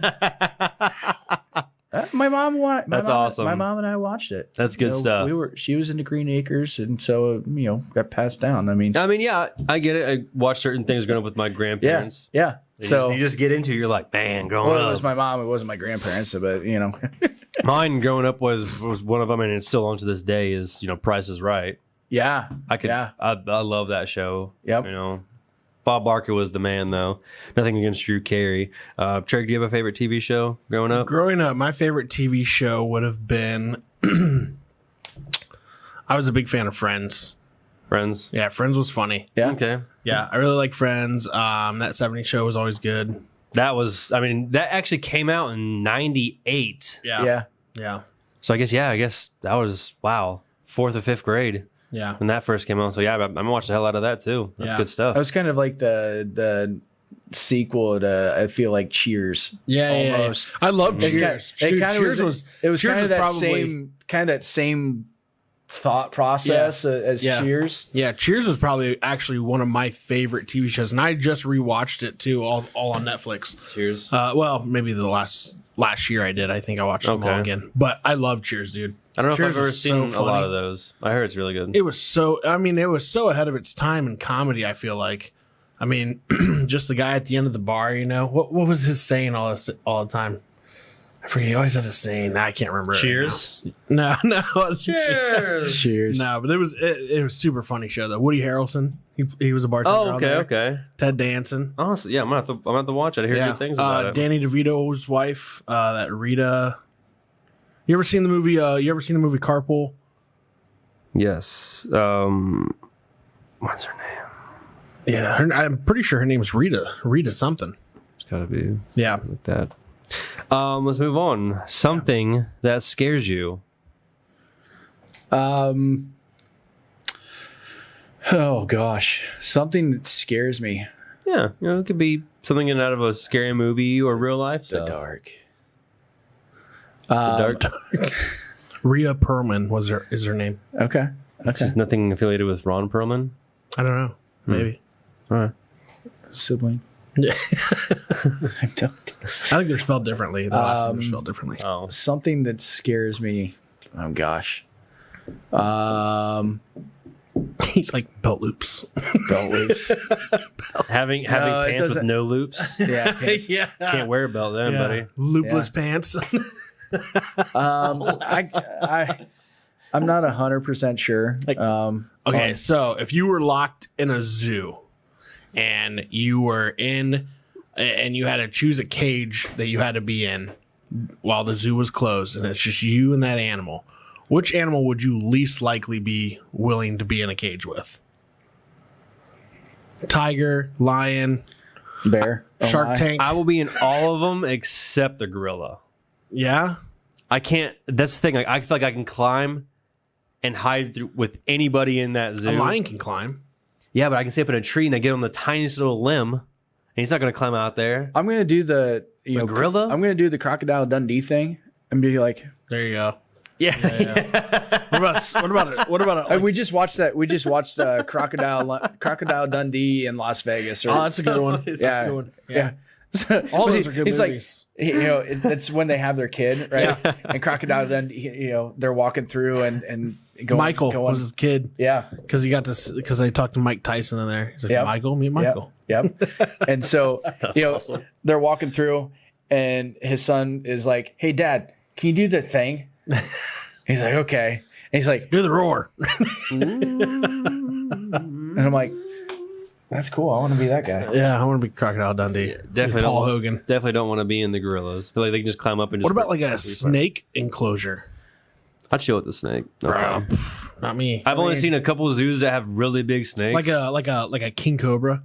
My mom awesome. My mom and I watched it. That's good stuff. She was into Green Acres, and so got passed down. I mean, yeah, I get it. I watched certain things growing up with my grandparents. Yeah. So you just get into it, you're like, man, growing up. It was my mom. It wasn't my grandparents. But mine growing up was one of them, and it's still on to this day. Is Price is Right. Yeah, I love that show. Yep. Bob Barker was the man, though. Nothing against Drew Carey. Treg, do you have a favorite TV show growing up? Growing up, my favorite TV show would have been. I was a big fan of Friends. Friends. Yeah, Friends was funny. Yeah. Okay. Yeah, I really like Friends. That 70s show was always good. That actually came out in 98. Yeah. So I guess that was, wow, 4th or 5th grade. Yeah. When that first came out. So yeah, I'm gonna watch the hell out of that too. That's good stuff. That was kind of like the sequel to, I feel like, Cheers. Yeah, almost. Yeah. I love Cheers. Cheers was kind of that probably, same thought process as Cheers. Yeah, Cheers was probably actually one of my favorite TV shows, and I just rewatched it too, all on Netflix. Cheers. Well, maybe the last year I did. I think I watched them all again. But I love Cheers, dude. I don't know Cheers if I've ever seen a lot of those. I heard it's really good. It was so ahead of its time in comedy, I feel like. I mean, just the guy at the end of the bar, what was his saying all the time? I forget. He always had a saying. I can't remember. Cheers. No. Cheers. Cheers. No, but it was a super funny show though. Woody Harrelson, he was a bartender. Oh, okay, okay. Ted Danson. Oh, so yeah, I'm gonna have to watch it. I hear good things about it. Danny DeVito's wife, that Rita. You ever seen the movie? Carpool? Yes. What's her name? Yeah, I'm pretty sure her name's Rita. Rita something. It's gotta be Yeah. like that. Let's move on. Something that scares you. Oh gosh, something that scares me. Yeah, it could be something out of a scary movie or real life The stuff. dark. The dark. Rhea Perlman is her name. Okay. Just nothing affiliated with Ron Perlman. I don't know. Maybe. All right. Sibling. Yeah. I don't. I think they're spelled differently. The last name are spelled differently. Oh, Something that scares me. Oh gosh. He's like belt loops. Belt loops. having it pants with doesn't- no loops. Yeah. pants. Yeah. Can't wear a belt then, buddy. Loopless pants. I'm not 100% sure. Okay, so if you were locked in a zoo and you were in, and you had to choose a cage that you had to be in while the zoo was closed, and it's just you and that animal, which animal would you least likely be willing to be in a cage with? Tiger, lion, Bear, Shark Tank. I will be in all of them except the gorilla. Yeah, I can't. That's the thing. Like, I feel like I can climb and hide with anybody in that zoo. a lion can climb. Yeah, but I can stay up in a tree and I get on the tiniest little limb, and he's not going to climb out there. I'm gonna do the gorilla. I'm gonna do the Crocodile Dundee thing and be like, There you go. Yeah. What about it? we just watched Crocodile Dundee in Las Vegas. Oh, that's a good one. It's yeah, a good one. yeah. So, All but those are good he's movies. like, it's when they have their kid, right? And Crocodile Dundee, they're walking through and going. Michael was his kid. Yeah. Because they talked to Mike Tyson in there. He's like, Yep. Michael, meet Michael. Yep. And so, awesome. they're walking through, and his son is like, "Hey, Dad, can you do the thing?" He's like, "Okay." And he's like, Do the roar. and I'm like, "That's cool. I want to be that guy." Yeah, I want to be Crocodile Dundee. Definitely Paul don't, Hogan. Definitely don't want to be in the gorillas. I feel like they can just climb up and just. What about like a snake enclosure? I'd chill with the snake. No Bro, problem. not me. I've only seen a couple of zoos that have really big snakes. like a king cobra.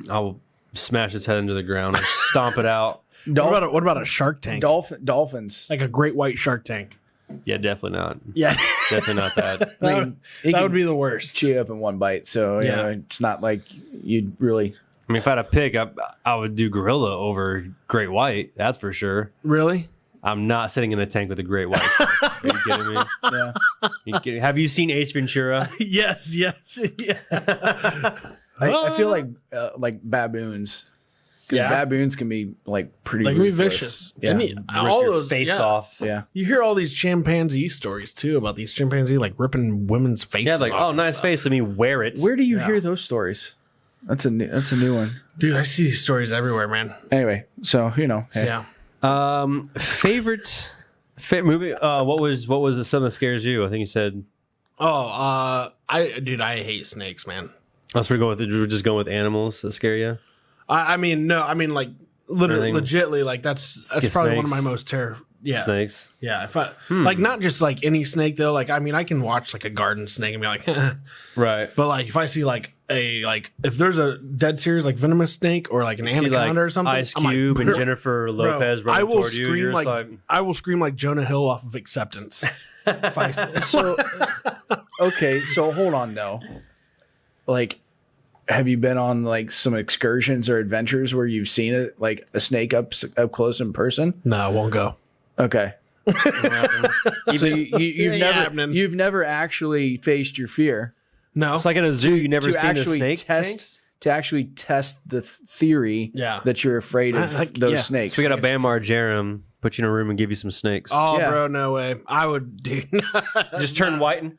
I'll smash its head into the ground and stomp it out. What about a shark tank? Dolphins. Like a great white shark tank. Yeah, definitely not. Yeah, Definitely not that. I mean, that would be the worst. chew you up in one bite. So Yeah. it's not like you'd really. I mean, if I had to pick, I would do gorilla over great white. That's for sure. Really? I'm not sitting in a tank with a great white. Are you kidding me? Yeah. You kidding? Have you seen Ace Ventura? Yes. Yeah. I feel like baboons. Because Yeah. baboons can be like pretty Like, be ruthless. vicious. Yeah. Can you- Rip all your those face yeah. off. Yeah. You hear all these chimpanzee stories too about these chimpanzee like ripping women's faces. Yeah, like, off oh, and nice stuff. face. Let me wear it. Where do you hear those stories? That's a new one. Dude, I see these stories everywhere, man. Anyway, so hey. Yeah. Favorite movie? What was something that scares you? I think you said. Oh, I hate snakes, man. Unless we're just going with animals that scare you. I mean, no, I mean like literally, Everything's- legitly, like that's probably one of my snakes. most Yeah, Snakes. yeah. If I like not just like any snake though. Like I mean, I can watch like a garden snake and be like, Right. but like if I see like if there's a dead serious like venomous snake or like an See, anaconda or something, Ice I'm like, Cube and bro, Jennifer Lopez running I will toward you. scream You're just I will scream like Jonah Hill off of Acceptance. If I see- So okay, so hold on though. Like, have you been on like some excursions or adventures where you've seen it like a snake up close in person? no, I won't go. Okay. So you've never actually faced your fear No, it's like in a zoo. You never to seen a actually snake. test the theory Yeah. that you're afraid of Like, those yeah. snakes. So we got to Bam Margera, put you in a room and give you some snakes. oh, Yeah. bro, no way. I would, dude. Just turn white and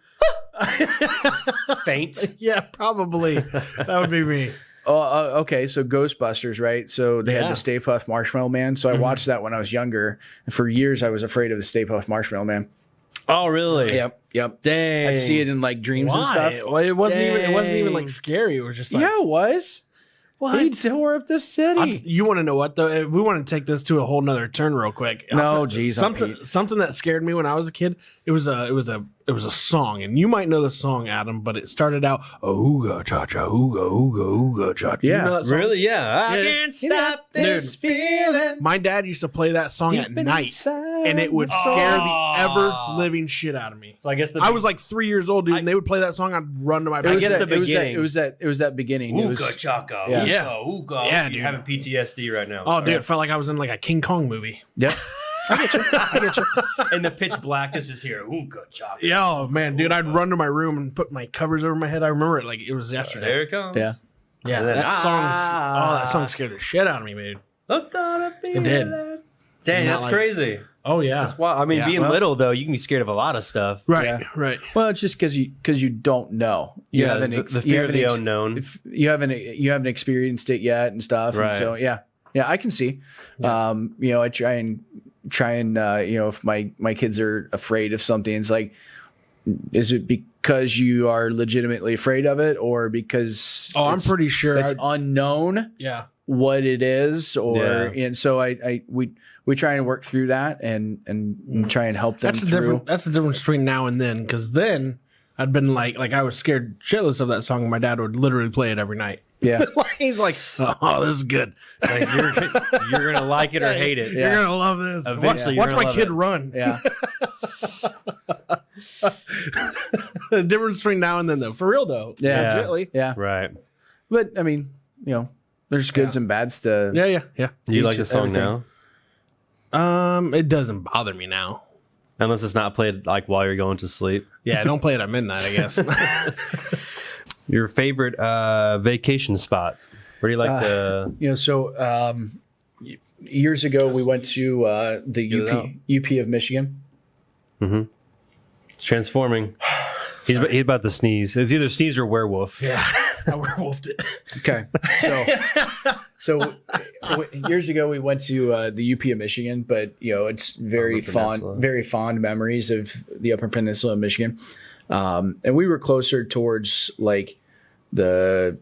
faint. Yeah, probably. That would be me. Okay, so Ghostbusters, right? So they had Yeah. the Stay Puft Marshmallow Man. So I watched that when I was younger. And for years, I was afraid of the Stay Puft Marshmallow Man. Oh, really? Yep. Dang. I'd see it in like dreams and Why? stuff. Well, it wasn't even Dang. like scary. It was just like, Yeah, it was. what? He tore up the city. You want to know what though? We want to take this to a whole nother turn real quick. No, geez, something that scared me when I was a kid. It was a song, and you might know the song, Adam, but it started out ooga cha cha ooga ooga ooga cha. Yeah. You know that song? Really? Yeah. I Yeah. can't stop this feeling. My dad used to play that song at night, and it would scare the ever living shit out of me. So I guess I was like 3 years old, dude, and they would play that song. I'd run to my bed. guess the beginning. It was that beginning. It was, Ooga chaka. Yeah. Yeah. Ooga. Yeah, You're dude. having PTSD right now. Oh, dude, it felt like I was in like a King Kong movie. yep. I get you. And the pitch black is just here. Ooga chaka. Yeah, oh man, dude, I'd run to my room and put my covers over my head. I remember it like it was yesterday. There it comes. Yeah. Yeah, And then, that song scared the shit out of me, dude. It did. Dang, It's not that's like- crazy. Oh yeah, That's why. I mean, Yeah, being well- little though, you can be scared of a lot of stuff. right, Yeah. right. Well, it's just because you don't know. You Yeah, haven't the fear of the unknown. You haven't experienced it yet and stuff. Right. And so yeah, I can see. I try and if my kids are afraid of something, it's like is it because you are legitimately afraid of it, or because I'm pretty sure it's unknown yeah. what it is, or and so we try and work through that and try and help them through. That's the difference between now and then, because then I'd been like I was scared shitless of that song, and my dad would literally play it every night. Yeah. He's like, oh, this is good. Like you're gonna like it or hate it. You're gonna love this. Eventually, watch you're my gonna kid love run. Yeah. The difference between now and then, though, for real though. Yeah. Legitly. Yeah. Right. But I mean, there's goods and bads to. Yeah. Do you Each like the song everything. now? It doesn't bother me now. Unless it's not played like while you're going to sleep. Yeah, don't play it at midnight, I guess. Your favorite vacation spot? Where do you like to? So years ago we went to the UP of Michigan. It's transforming. He's about to sneeze. It's either sneeze or werewolf. Yeah, I werewolfed it. Okay, so years ago we went to the UP of Michigan, but it's very fond memories of the Upper Peninsula of Michigan, and we were closer towards like the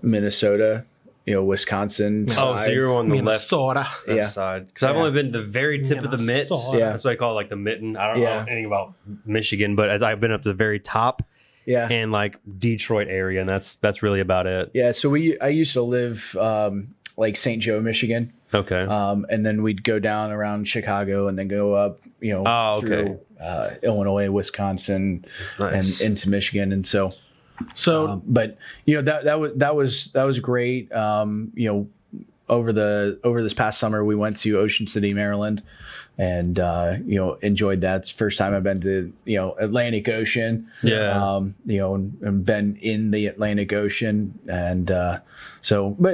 Minnesota, Wisconsin side. Oh, so you're on the Minnesota. left side. Because I've only been to the very tip of the mitt. Yeah. That's what I call it, like the mitten. I don't know anything about Michigan, but I've been up to the very top. Yeah. And like Detroit area, and that's really about it. Yeah. So I used to live like St. Joe, Michigan. Okay. And then we'd go down around Chicago and then go up, through Illinois, Wisconsin, Nice. and into Michigan. And so but that was great. Over this past summer we went to Ocean City, Maryland, and enjoyed that. It's the first time I've been to Atlantic Ocean. Yeah. And been in the Atlantic Ocean, and but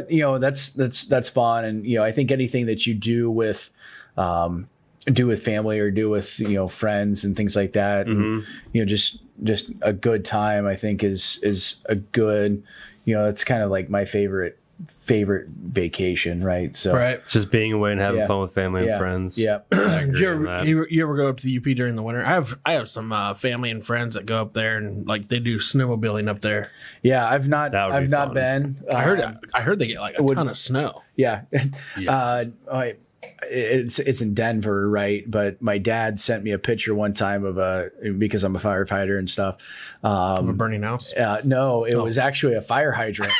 that's fun. And I think anything that you do with family or do with friends and things like that, and just a good time, I think is a good, it's kind of like my favorite vacation, right? So Right. Just being away and having fun with family and friends. Yeah. I agree You on ever, that. you ever go up to the UP during the winter? I have some family and friends that go up there, and like they do snowmobiling up there. Yeah, I've not fun. been. I heard they get like a ton of snow. Yeah. It's in Denver, right? But my dad sent me a picture one time because I'm a firefighter and stuff. Of a burning house. No, it was actually a fire hydrant.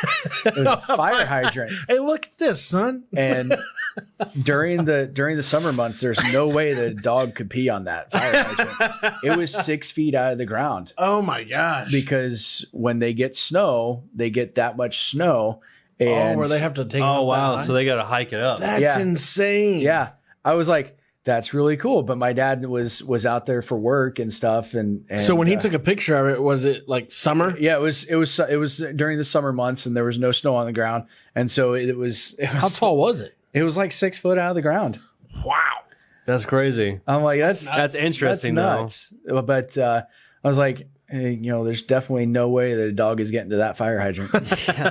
It was a fire hydrant. Hey, look at this, son. And during the summer months, there's no way that a dog could pee on that fire hydrant. It was 6 feet out of the ground. Oh my gosh. Because when they get snow, they get that much snow. And where they have to take. Oh it wow! up So they got to hike it up. that's insane. yeah, I was like, that's really cool. But my dad was out there for work and stuff. And So when he took a picture of it, was it like summer? yeah, it was during the summer months, and there was no snow on the ground, and so it was How tall was it? It was like 6 foot out of the ground. Wow. That's crazy. I'm like, that's interesting, that's nuts. But I was like, hey, there's definitely no way that a dog is getting to that fire hydrant.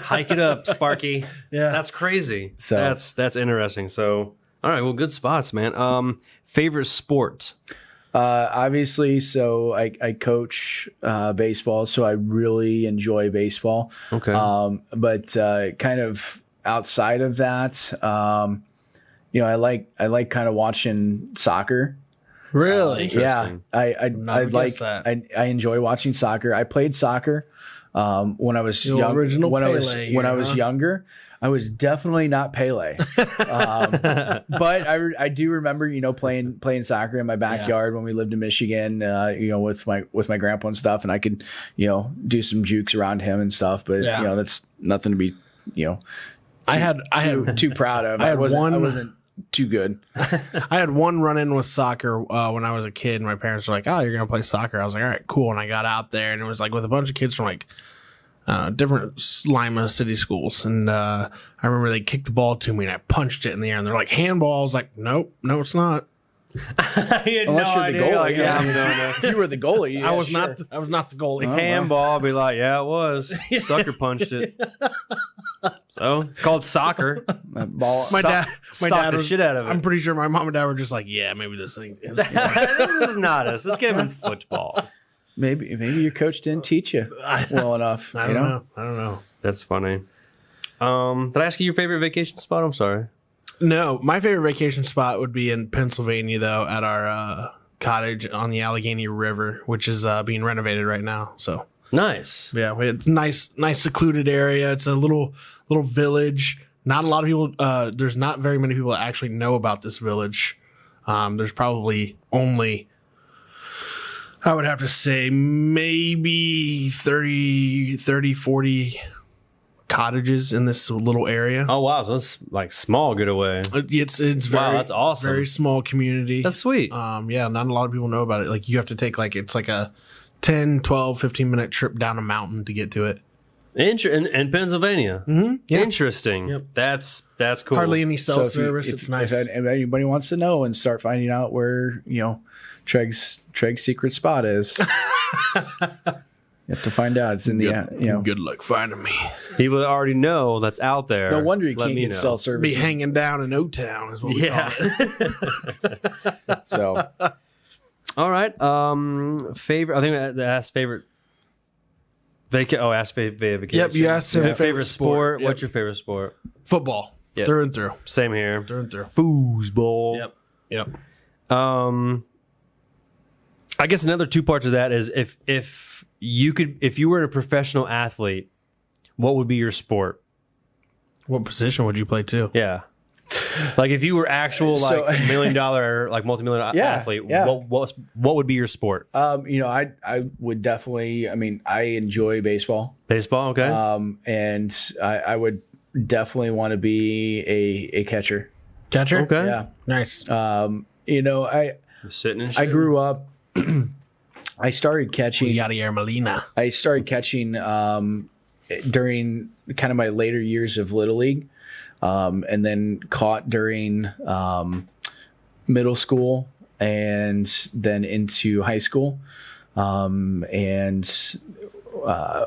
Hike it up, Sparky. Yeah. That's crazy. So- that's interesting. So, all right, well, good spots, man. Favorite sport? Obviously, so I coach baseball, so I really enjoy baseball. Okay. But kind of outside of that, I like kind of watching soccer. Really? Yeah, I guessed that. I enjoy watching soccer. I played soccer when I was The young. original When I Pele was here, huh? younger, I was definitely not Pele. But I do remember playing soccer in my backyard when we lived in Michigan. With my grandpa and stuff, and I could do some jukes around him and stuff. But that's nothing to be I had too proud of. I wasn't too good. I had one run in with soccer when I was a kid, and my parents were like, "Oh, you're gonna play soccer?" I was like, "All right, cool." And I got out there, and it was like with a bunch of kids from like different Lima city schools, and I remember they kicked the ball to me, and I punched it in the air, and they're like, "Handball." I was like, "Nope, no, it's not." Unless you're the goalie. Like, yeah, I'm doing that. If you were the goalie, I was not. I was not the goalie. Handball, I'll be like, yeah, it was. Sucker punched it. So it's called soccer. Ball. My dad Socked the was, shit out of it. I'm pretty sure my mom and dad were just like, "Yeah, maybe this thing." This is not us. Let's get him in football. maybe your coach didn't teach you well enough. I don't know. That's funny. Did I ask you your favorite vacation spot? I'm sorry. No, my favorite vacation spot would be in Pennsylvania, though, at our cottage on the Allegheny River, which is being renovated right now. So Nice. yeah, it's nice secluded area. It's a little village. Not a lot of people. There's not very many people that actually know about this village. There's probably only, I would have to say, maybe 30, 40 cottages in this little area. Oh wow, so it's like small getaway. It's very, that's awesome. Very small community. That's sweet. Yeah, not a lot of people know about it. Like, you have to take it's like a 10, 12, 15-minute trip down a mountain to get to it. In Pennsylvania. Mm-hmm. Yeah. Interesting. Yep. That's cool. Hardly any cell So service. It's nice. If anybody wants to know and start finding out where Treg's secret spot is, you have to find out. It's in the Good luck finding me. People that already know that's out there. No wonder you let can't me get know. cell Be service. hanging down in O-Town is what we call it. So All right. Favorite. I think that asked favorite. Asked vacation. Yep, you asked him favorite sport. Yep. What's your favorite sport? Football. Yep. Through and through. Same here. Through and through. Foosball. Yep. I guess another two parts of that is if you were a professional athlete, what would be your sport? What position would you play too? Yeah. Like if you were actual So- $1 million multi-million athlete, yeah. what would be your sport? I would definitely. I mean, I enjoy baseball. Baseball, okay. And I would definitely want to be a catcher. Catcher? Okay. Yeah. Nice. Sitting and shit. I grew up. I started catching. Yadier Molina. I started catching during kind of my later years of Little League, and then caught during middle school and then into high school, and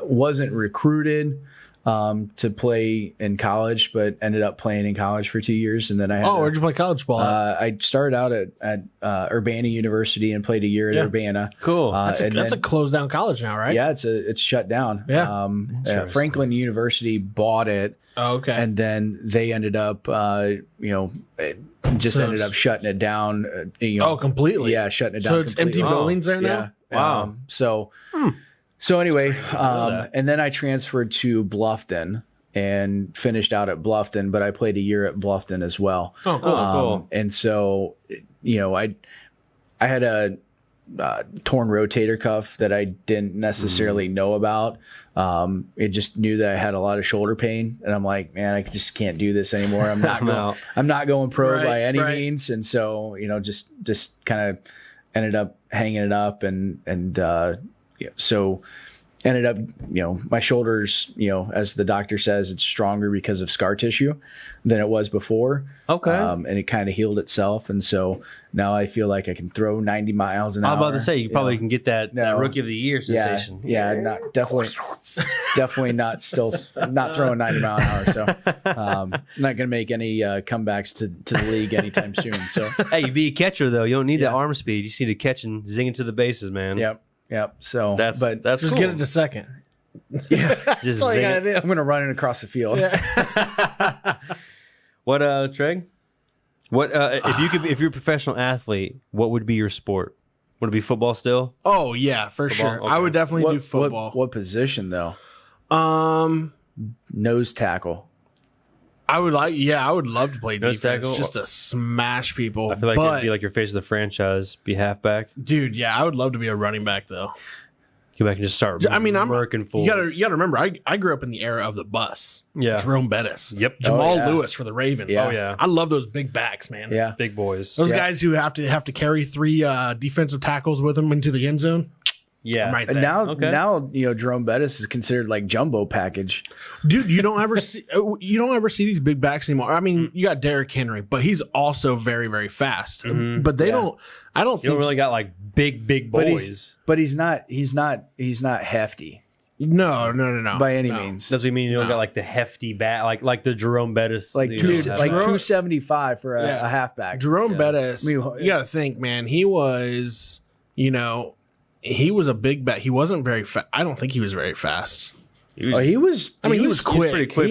wasn't recruited to play in college, but ended up playing in college for 2 years. And then I had where'd you play college ball? I started out at Urbana University and played a year at Urbana. Cool. That's a closed down college now, right? Yeah, it's shut down. Yeah. Franklin University bought it, Oh, okay. and then they ended up, ended up shutting it down. Completely. Yeah, shutting it down. So it's empty completely. buildings there now? Yeah. Wow. So anyway, that. and then I transferred to Bluffton and finished out at Bluffton, but I played a year at Bluffton as well. Oh, cool. Cool. And so, I had a torn rotator cuff that I didn't necessarily know about. It just knew that I had a lot of shoulder pain, and I'm like, man, I just can't do this anymore. I'm not going pro Right, by any right. means. And so, just kind of ended up hanging it up so ended up, my shoulders, as the doctor says, it's stronger because of scar tissue than it was before. Okay. And it kind of healed itself. And so now I feel like I can throw 90 miles an hour. I'm about to say you probably can get that No. rookie of the year sensation. Yeah, definitely not throwing 90 mile an hour. So not going to make any comebacks to the league anytime soon. So Hey, you be a catcher though. You don't need that arm speed. You just need to catch and zing into the bases, man. Yep. So That's Just cool. get it to second. Just all you zing gotta it. do. I'm going to run it across the field. What Treg? What if you're a professional athlete, what would be your sport? Would it be football still? Oh yeah, for Football? sure. Okay. I would definitely do football. What position though? Nose tackle. I would love to play Nose defense tackle? just to smash people. I feel like but, it'd be like your face of the franchise, be halfback. dude, yeah, I would love to be a running back though. Go back and just start murking fools. You gotta remember, I grew up in the era of the bus. Yeah. Jerome Bettis. Yep. Jamal yeah. Lewis for the Ravens. Yeah. Oh, yeah. I love those big backs, man. Yeah. Big boys. Those guys who have to carry three defensive tackles with them into the end zone. Yeah. I'm right there. And now Jerome Bettis is considered like jumbo package. Dude, you don't ever see these big backs anymore. I mean, you got Derrick Henry, but he's also very, very fast. But they don't. I don't You think don't really got like big boys. But he's not hefty No. by any means. Does we mean you don't got like the hefty bat, like the Jerome Bettis, Like you two, know, like halfback? 275 for a halfback. Jerome Bettis. I mean, you got to think, man. He was, he was a big bet. He wasn't very fast. I don't think he was very fast. He was quick. Pretty quick.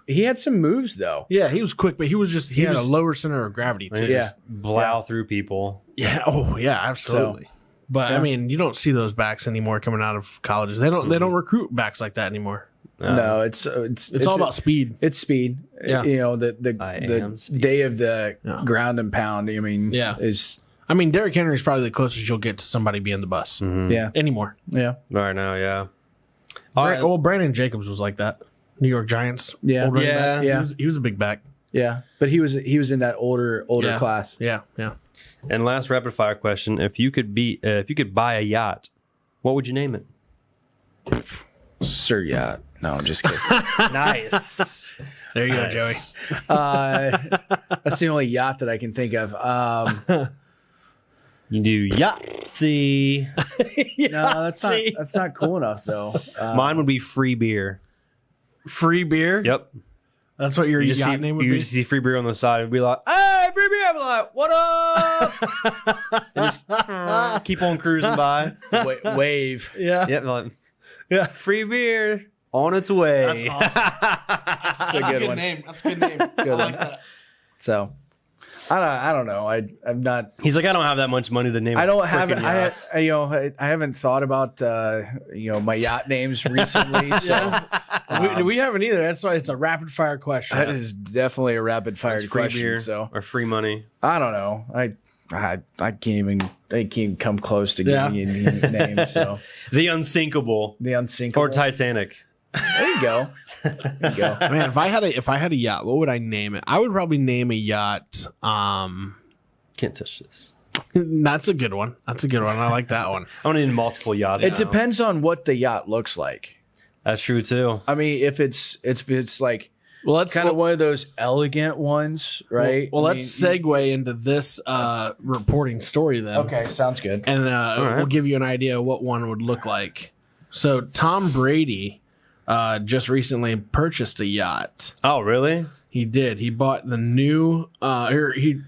He had some moves though. Yeah, he was quick, but he had a lower center of gravity too. Just blow through people. Yeah. Oh, yeah. Absolutely. But I mean, you don't see those backs anymore coming out of colleges. They don't recruit backs like that anymore. No, it's all about speed. It's speed. Yeah. You know, the day of the ground and pound. I mean, is. I mean, Derrick Henry is probably the closest you'll get to somebody being the bus. Mm-hmm. Yeah. Anymore. Yeah. Right now, yeah. Well, Brandon Jacobs was like that. New York Giants. Yeah. Old running Yeah. back. Yeah. He was a big back. Yeah. But he was in that older class. Yeah. Yeah. And last rapid fire question: if you could buy a yacht, what would you name it? Sir Yacht. No, I'm just kidding. Nice. There you go, Joey. That's the only yacht that I can think of. You do Yahtzee. No, that's not cool enough though. Mine would be free beer. Free beer? Yep. That's what your You just yacht see, name would you be? just see free beer on the side and be like, "Hey, free beer!" I'm like, "What up?" And just keep on cruising by. Wave. Yeah. Yep. Like, Yeah. free beer on its way. That's awesome. That's a good one. name. That's a good name. I like that. So, I don't know. I'm not. He's like, I don't have that much money to name. I don't have. frickin' yachts." I haven't thought about my yacht names recently. So we haven't either. That's why it's a rapid fire question. that is definitely a rapid fire It's free question. beer So or free money. I don't know. I can't even come close to giving you any name. So The Unsinkable the unsinkable. or Titanic. There you go. There you go. Man, if I had a yacht, what would I name it? I would probably name a yacht. Can't touch this. That's a good one. I like that one. I don't need multiple yachts. It now. depends on what the yacht looks like. That's true too. I mean, if it's like Well, let's kind of one of those elegant ones, right? Well, I let's mean, segue into this reporting story then. Okay, sounds good. And right. we'll give you an idea of what one would look like. So Tom Brady just recently purchased a yacht. Oh, really? He did. He bought the new.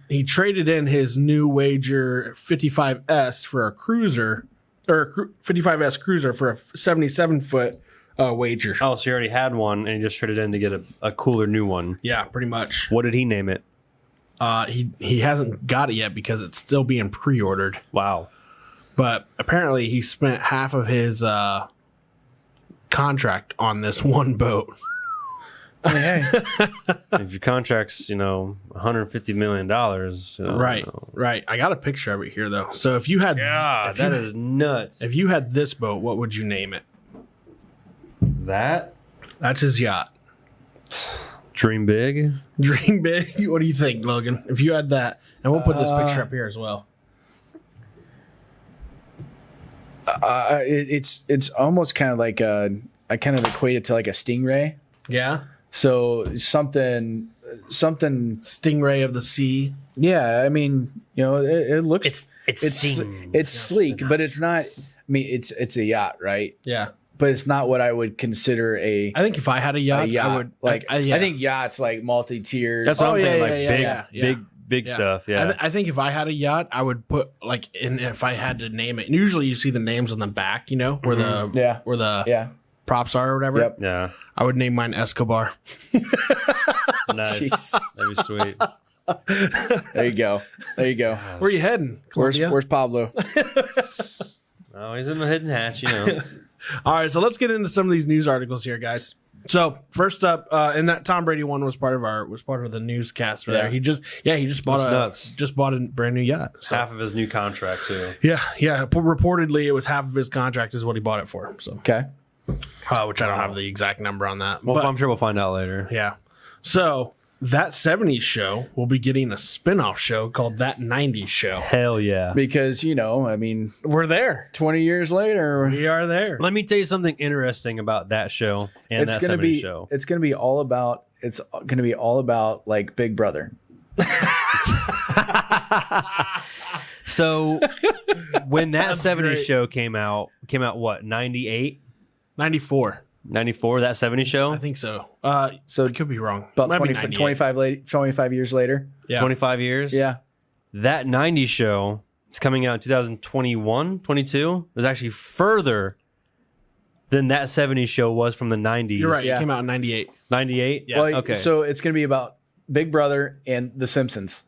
He traded in his new Wager 55S for a cruiser, or 55S cruiser for a 77-foot Wager. Oh, so he already had one and he just traded in to get a cooler new one. Yeah, pretty much. What did he name it? He hasn't got it yet because it's still being pre-ordered. Wow. But apparently he spent half of his contract on this one boat. I mean, hey, If your contract's, $150 million. Right. I got a picture of it here though. So if you had, God, that is nuts. if you had this boat, what would you name it? That? That's his yacht. Dream big? Dream big. What do you think, Logan? If you had that, and we'll put this picture up here as well. it's almost kind of like I kind of equate it to like a stingray. Yeah. So something. Stingray of the sea. Yeah, I mean, it looks It's sleek, but it's not. I mean, it's a yacht, right? Yeah. But it's not what I would consider a I think if I had a yacht, yacht. I would I think yachts like multi-tiered. That's what Oh, I'm yeah, thinking. yeah, yeah. Big stuff. Yeah. I think if I had a yacht, I would put if I had to name it. And usually you see the names on the back, where the yeah. props are or whatever. Yep. Yeah. I would name mine Escobar. Nice. Jeez. That'd be sweet. There you go. Where are you heading? Columbia? Where's Pablo? Oh, he's in the hidden hatch, All right, so let's get into some of these news articles here, guys. So first up, and that Tom Brady one was part of the newscast. Right there. He just bought a brand new yacht. So. Half of his new contract too. Yeah. Reportedly, it was half of his contract is what he bought it for. So, Okay. which I don't have the exact number on that. Well, but, I'm sure we'll find out later. yeah. So that 70s show will be getting a spin-off show called That 90s Show. Hell yeah. Because I mean, We're there. 20 years later, We are there. Let me tell you something interesting about that show and it's that gonna 70s be show. it's gonna be all about like Big Brother. So when that 70s great. show came out what, 98? 94. 94, that 70s show? I think so. So I could be wrong. about Might be 20, 98. 25 years later. Yeah. 25 years? Yeah. That 90s show It's coming out in 2021, 22. It was actually further than that 70s show was from the 90s. You're right. Yeah. It came out in 98. 98? Yeah. Well, Okay. So it's going to be about Big Brother and The Simpsons.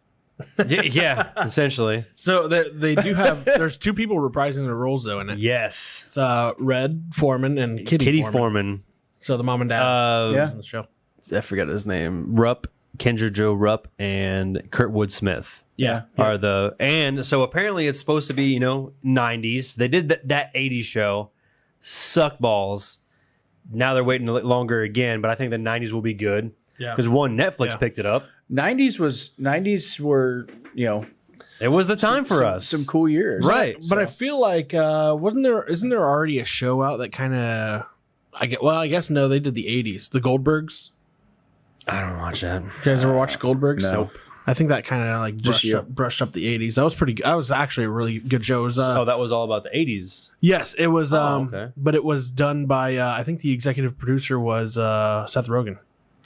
Yeah, essentially. So they do have. There's two people reprising their roles though in it. Yes. It's Red Foreman and Kitty Foreman. Foreman. So the mom and dad Yeah. in the show. I forget his name. Rupp, Kendra Joe Rupp, and Kurtwood Smith. Yeah. Are the and so apparently it's supposed to be 90s. They did that 80s show, suck balls. Now they're waiting a little longer again, but I think the 90s will be good Yeah. because Netflix picked it up. 90s were It was the time for us. some cool years, Right. But I feel like isn't there already a show out that kind of I guess no, they did the 80s. The Goldbergs. I don't watch that. You guys ever watch Goldbergs? No. Nope. I think that kind of like brushed up the 80s. That was pretty good. That was actually a really good show. It was, That was all about the 80s. yes, it was okay. but it was done by I think the executive producer was Seth Rogen.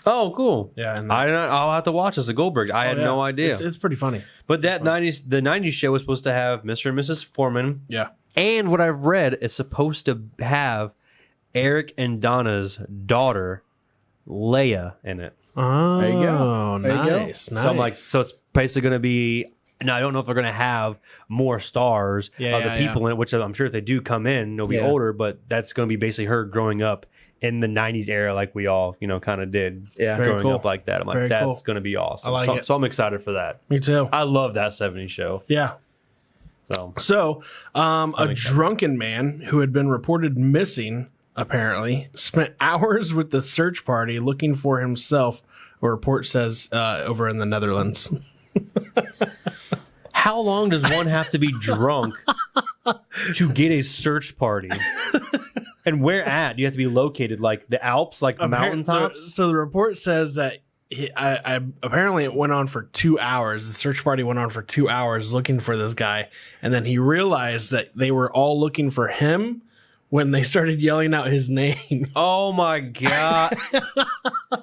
Oh, cool. Yeah, and I'll have to watch this. The Goldberg. I had no idea. It's pretty funny. But the 90s show was supposed to have Mr. and Mrs. Foreman. Yeah. And what I've read, it's supposed to have Eric and Donna's daughter, Leia, in it. Oh, There you go. There you go. nice. So I'm like, so it's basically going to be. Now I don't know if they're going to have more stars of the people in it, which I'm sure if they do come in, they'll be older. But that's going to be basically her growing up in the 90s era, like we all kind of did. Yeah. Very growing cool. up like that. I'm like, Very that's cool. going to be awesome. I like it. So I'm excited for that. Me too. I love that 70s show. Yeah. So A drunken man who had been reported missing, apparently, spent hours with the search party looking for himself, a report says, over in the Netherlands. how long does one have to be drunk to get a search party? And where at? Do you have to be located like the Alps, like mountaintops? So the report says that apparently it went on for 2 hours. The search party went on for 2 hours looking for this guy. And then he realized that they were all looking for him when they started yelling out his name. Oh my God.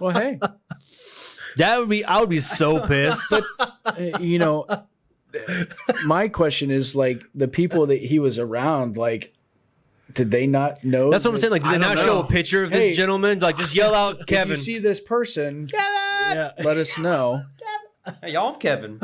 Well, hey, I would be so pissed. my question is like the people that he was around, like, did they not know? That's what I'm saying. Like, did they not show a picture of Hey, this gentleman? Like, just yell out If Kevin. you see this person, Yeah. let us know. Hey, y'all, I'm Kevin.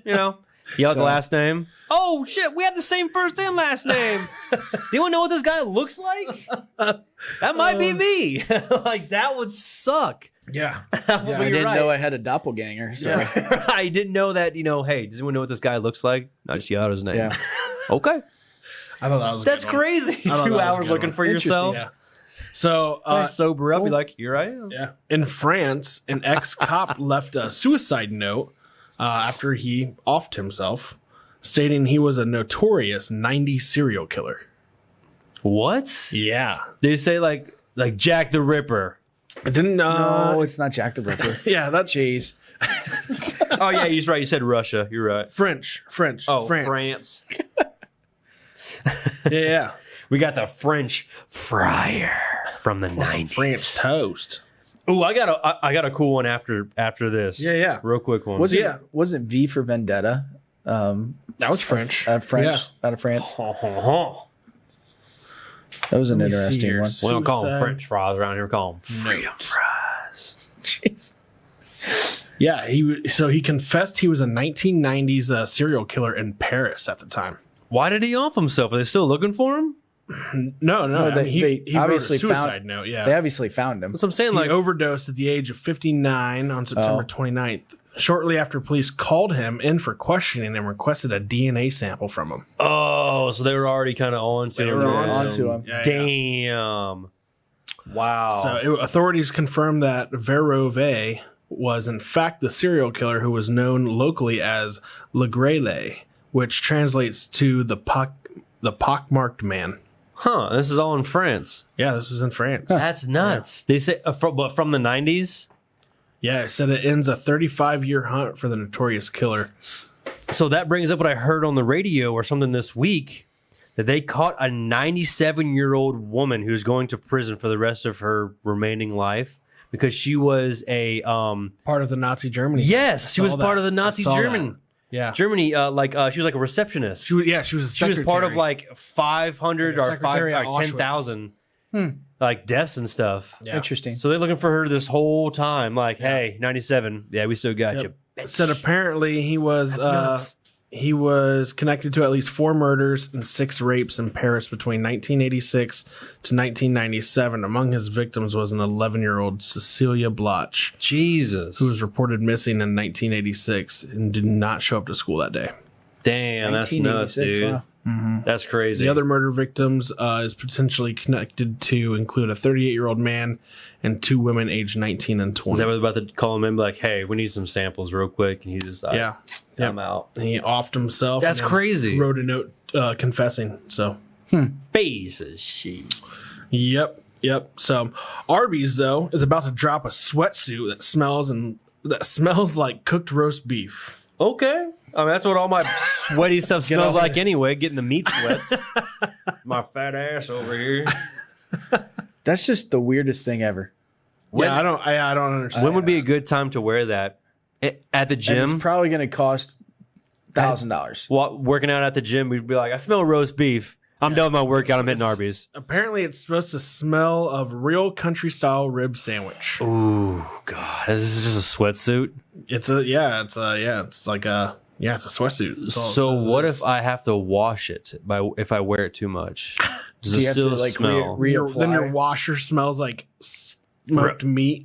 Yell out the last name. Oh, shit. We have the same first and last name. Do you want to know what this guy looks like? That might be me. Like, that would suck. Yeah. I didn't know I had a doppelganger. So I didn't know that, hey, does anyone know what this guy looks like? No, just yell out his name. yeah. Okay. I thought that was a That's good one. crazy. I thought 2 that was a hours good looking one. for yourself. Yeah. So, Sober up, be like, here I am. yeah. In France, an ex-cop left a suicide note after he offed himself, stating he was a notorious 90s serial killer. What? Yeah. They say like Jack the Ripper. It didn't. No, it's not Jack the Ripper. Yeah, that's Jeez. Oh yeah, he's right. You said Russia. You're right. French. Oh, France. Yeah. We got the French fryer from the 90s. French toast. Ooh, I got a cool one after this. Yeah. Real quick one. Wasn't V for Vendetta? That was French. Out of France. That was an Let me see interesting here. one. We don't call them Suicide French fries around here. We call them freedom note. fries. Jeez. Yeah, he confessed he was a 1990s serial killer in Paris at the time. Why did he off himself? Are they still looking for him? No. they- he they wrote obviously a suicide found- note. Yeah, They obviously found him. That's what I'm saying. he Like, overdosed at the age of 59 on September 29th. Shortly after police called him in for questioning and requested a DNA sample from him. oh, so they were already kind of on to They him. were on to him. Yeah, Damn. Wow. So authorities confirmed that Verove was in fact the serial killer who was known locally as Le Grele, which translates to the pockmarked man. Huh, this is all in France. Yeah, this was in France. That's nuts. They say from the 90s. Yeah, it said it ends a 35-year hunt for the notorious killer. So that brings up what I heard on the radio or something this week, that they caught a 97-year-old woman who's going to prison for the rest of her remaining life because she was a Part of the Nazi Germany. yes, she I was saw part that. of the Nazi I saw German. Yeah. Germany, she was like a receptionist. She was a She was secretary. part of like 500 Like a or secretary at 10,000 like deaths and stuff. Yeah. Interesting. So they're looking for her this whole time. Like, hey, 97. Yeah, we still got you. Said apparently he was nuts. he was connected to at least 4 murders and 6 rapes in Paris between 1986 to 1997. Among his victims was an 11-year-old Cecilia Bloch, Jesus. who was reported missing in 1986 and did not show up to school that day. Damn, that's nuts, 1986, dude. wow. That's crazy. The other murder victims is potentially connected to include a 38-year-old man and 2 women aged 19 and 20. Is that what they're about to call him in? Be like, hey, we need some samples real quick. And he just like, Yeah. I'm out. And he offed himself. That's and then crazy. Wrote a note confessing. So, Piece of shit. Yep. So, Arby's though is about to drop a sweatsuit that smells like cooked roast beef. Okay. I mean, that's what all my sweaty stuff smells like anyway, getting the meat sweats. My fat ass over here. That's just the weirdest thing ever. Yeah, I don't understand. When would be a good time to wear that? At the And gym? it's probably going to cost $1,000. Working out at the gym, we'd be like, I smell roast beef. I'm done with my workout. I'm hitting Arby's. Apparently, it's supposed to smell of real country style rib sandwich. Ooh, God. Is this just a sweatsuit? It's a sweatsuit. That's all it So says what it is. if I have to wash it if I wear it too much? Does Do you it have to still like smell? then your reapply? washer smells like smoked meat?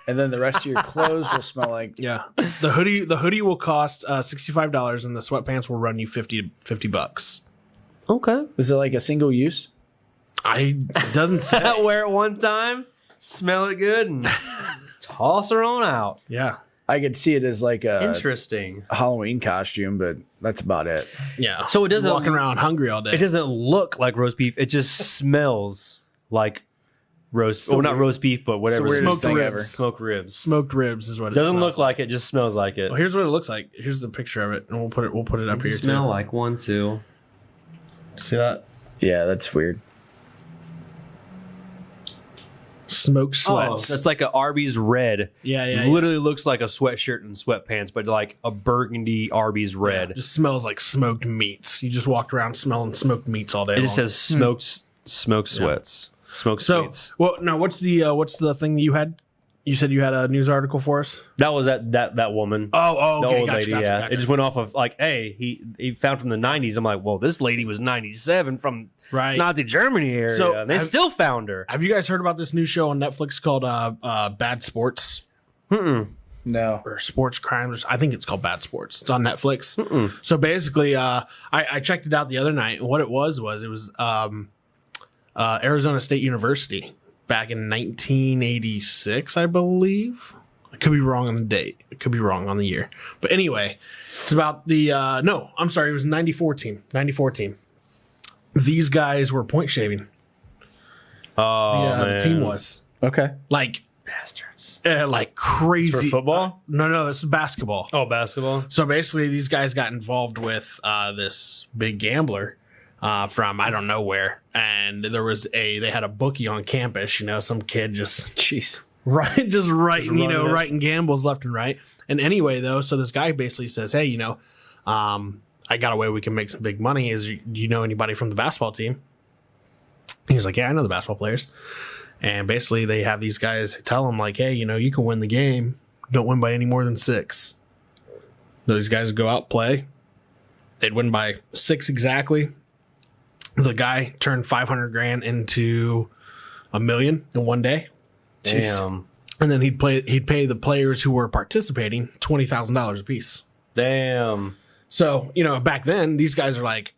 And then the rest of your clothes will smell like. Yeah. The hoodie will cost $65 and the sweatpants will run you $50. Okay. Was it like a single use? It doesn't say. Wear it one time, smell it good, and toss her on out. Yeah. I could see it as like a Interesting. Halloween costume, but that's about it. Yeah. So it doesn't walking around hungry all day. It doesn't look like roast beef. It just smells like roast. Well, not roast beef, but whatever. weirdest Smoked thing ribs. ever. Smoked ribs. Smoked ribs is what it Doesn't smells look like it. Just smells like it. Well, here's what it looks like. Here's the picture of it, and we'll put it up here smell too. like one too. See that? Yeah, that's weird. Smoked sweats. That's like an Arby's red. Yeah. Literally looks like a sweatshirt and sweatpants, but like a burgundy Arby's red. It just smells like smoked meats. You just walked around smelling smoked meats all day. It just says smoked sweats. Smoked so. sweets. Well, no. What's the thing that you had? You said you had a news article for us. That was that woman. Oh, The okay. old Gotcha, lady, gotcha, yeah. gotcha. It just went off of like, hey, he found from the 90s. I'm like, well, this lady was 97 from Right. Nazi Germany area. So, and they still found her. Have you guys heard about this new show on Netflix called Bad Sports No. or Sports Crimes? I think it's called Bad Sports. It's on Netflix. So basically, I checked it out the other night, and what it was Arizona State University back in 1986, I believe. I could be wrong on the date. It could be wrong on the year. But anyway, it's about the no, I'm sorry, it was 94 team. These guys were point shaving. Oh, The team was Okay. like bastards. like crazy. For football? No, this is basketball. Oh, basketball. So basically, these guys got involved with this big gambler from I don't know where, and they had a bookie on campus. Some kid just Jeez. writing gambles left and right. And anyway, though, so this guy basically says, hey, I got a way we can make some big money. Do you know anybody from the basketball team? He was like, yeah, I know the basketball players. And basically they have these guys tell them like, hey, you can win the game. Don't win by any more than 6. Those guys would go out, play. They'd win by 6 exactly. The guy turned $500,000 into $1 million in one day. Damn. And then he'd pay the players who were participating $20,000 a piece. Damn. So, back then, these guys are like,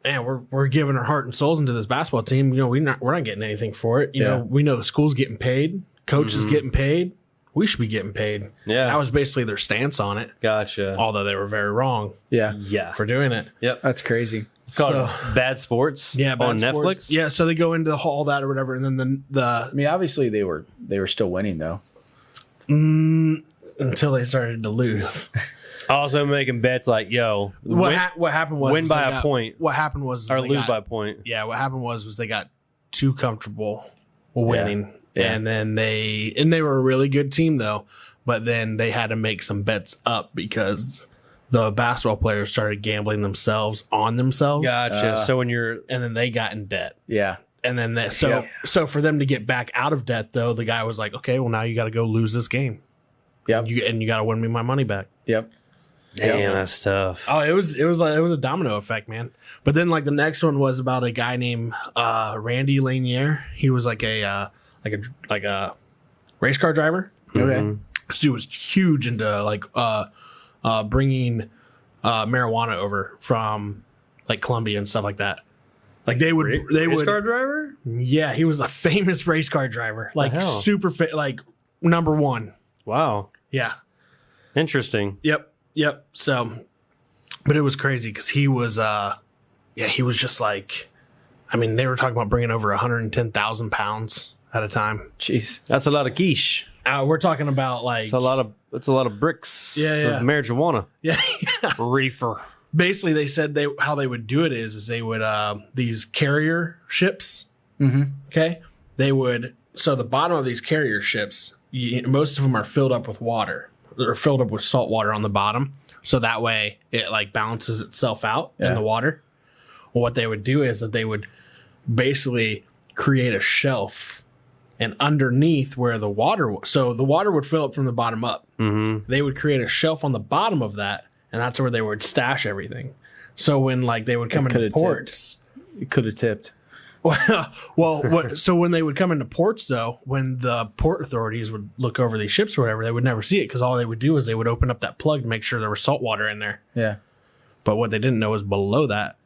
man, we're giving our heart and souls into this basketball team. We're not getting anything for it. We know the school's getting paid, coach is getting paid. We should be getting paid. Yeah. That was basically their stance on it. Gotcha. Although they were very wrong Yeah. Yeah. for doing it. Yep. That's crazy. It's called Bad Sports. Yeah, on Bad Sports. Netflix. Yeah, so they go into all that or whatever, and then I mean, obviously they were still winning though. until they started to lose. Also making bets like, yo, What happened was win was by they a got- point. What happened was or they lose got- by a point. Yeah, what happened was they got too comfortable winning, Yeah. and then they were a really good team though, but then they had to make some bets up because the basketball players started gambling themselves on themselves. Gotcha. So when you're And then they got in debt. Yeah. And then so for them to get back out of debt, though, the guy was like, okay, well, now you got to go lose this game. Yep. And you got to win me my money back. Yep. damn, that's tough. Oh, it was a domino effect, man. But then like the next one was about a guy named Randy Lanier. He was like a race car driver. Okay. This dude was huge into like bringing marijuana over from like Colombia and stuff like that. Like they would race car driver? Yeah, he was a famous race car driver. Like hell? super like number one. Wow. Yeah. Interesting. Yep. So, but it was crazy because he was he was just like, I mean, they were talking about bringing over 110,000 pounds at a time. Jeez. That's a lot of quiche. We're talking about like It's a lot of bricks Yeah. of marijuana. yeah. Reefer. Basically, they said how they would do it is they would these carrier ships. Okay, they would. So the bottom of these carrier ships, most of them are filled up with water. They're filled up with salt water on the bottom, so that way it like balances itself out in the water. Well, what they would do is that they would basically create a shelf, and underneath where the water, so the water would fill up from the bottom up. They would create a shelf on the bottom of that. And that's where they would stash everything. So when like they would come into ports, You could have tipped. So when they would come into ports, though, when the port authorities would look over these ships or whatever, they would never see it because all they would do is they would open up that plug to make sure there was salt water in there. Yeah. But what they didn't know is below that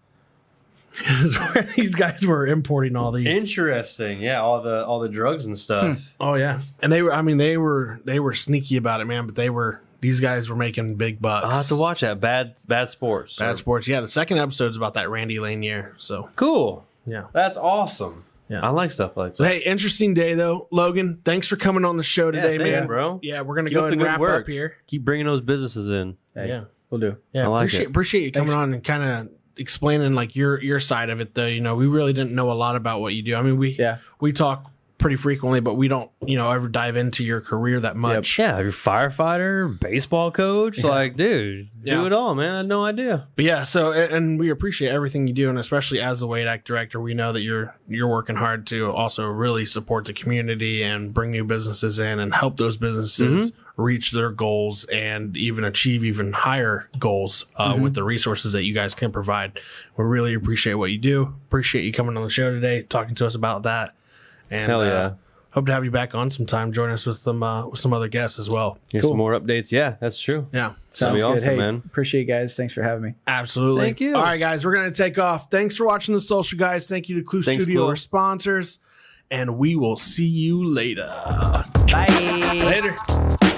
is where these guys were importing all these. Interesting. Yeah, all the drugs and stuff. Oh yeah, and they were sneaky about it, man. But these guys were making big bucks. I'll have to watch that. Bad sports. Bad sports. Yeah, the second episode's about that Randy Lanier. So Cool. yeah. That's awesome. Yeah. I like stuff like that. So hey, interesting day though, Logan. Thanks for coming on the show today, thanks, man. bro. Yeah, we're gonna Keep go up and the good wrap work. up here. Keep bringing those businesses in. Hey, Yeah, we'll do. yeah. I like it. Appreciate you coming Thanks. on and kind of explaining like your side of it. Though we really didn't know a lot about what you do. I mean, we talk pretty frequently, but we don't ever dive into your career that much. Yeah, you're a firefighter, baseball coach. Like, dude, Yeah. do it all, man. I had no idea. But yeah, so and we appreciate everything you do, and especially as the Wadeck director, we know that you're working hard to also really support the community and bring new businesses in and help those businesses reach their goals and even achieve even higher goals with the resources that you guys can provide. We really appreciate what you do. Appreciate you coming on the show today, talking to us about that. And Hell yeah. hope to have you back on sometime. Join us with some other guests as well. Here's some more updates. Yeah, that's true. Yeah. Sounds be good. awesome, Hey, man. appreciate you guys. Thanks for having me. Absolutely. Thank you. All right, guys, we're going to take off. Thanks for watching the social, guys. Thank you to Clue Thanks, Studio, Clue. our sponsors. And we will see you later. Bye. Later.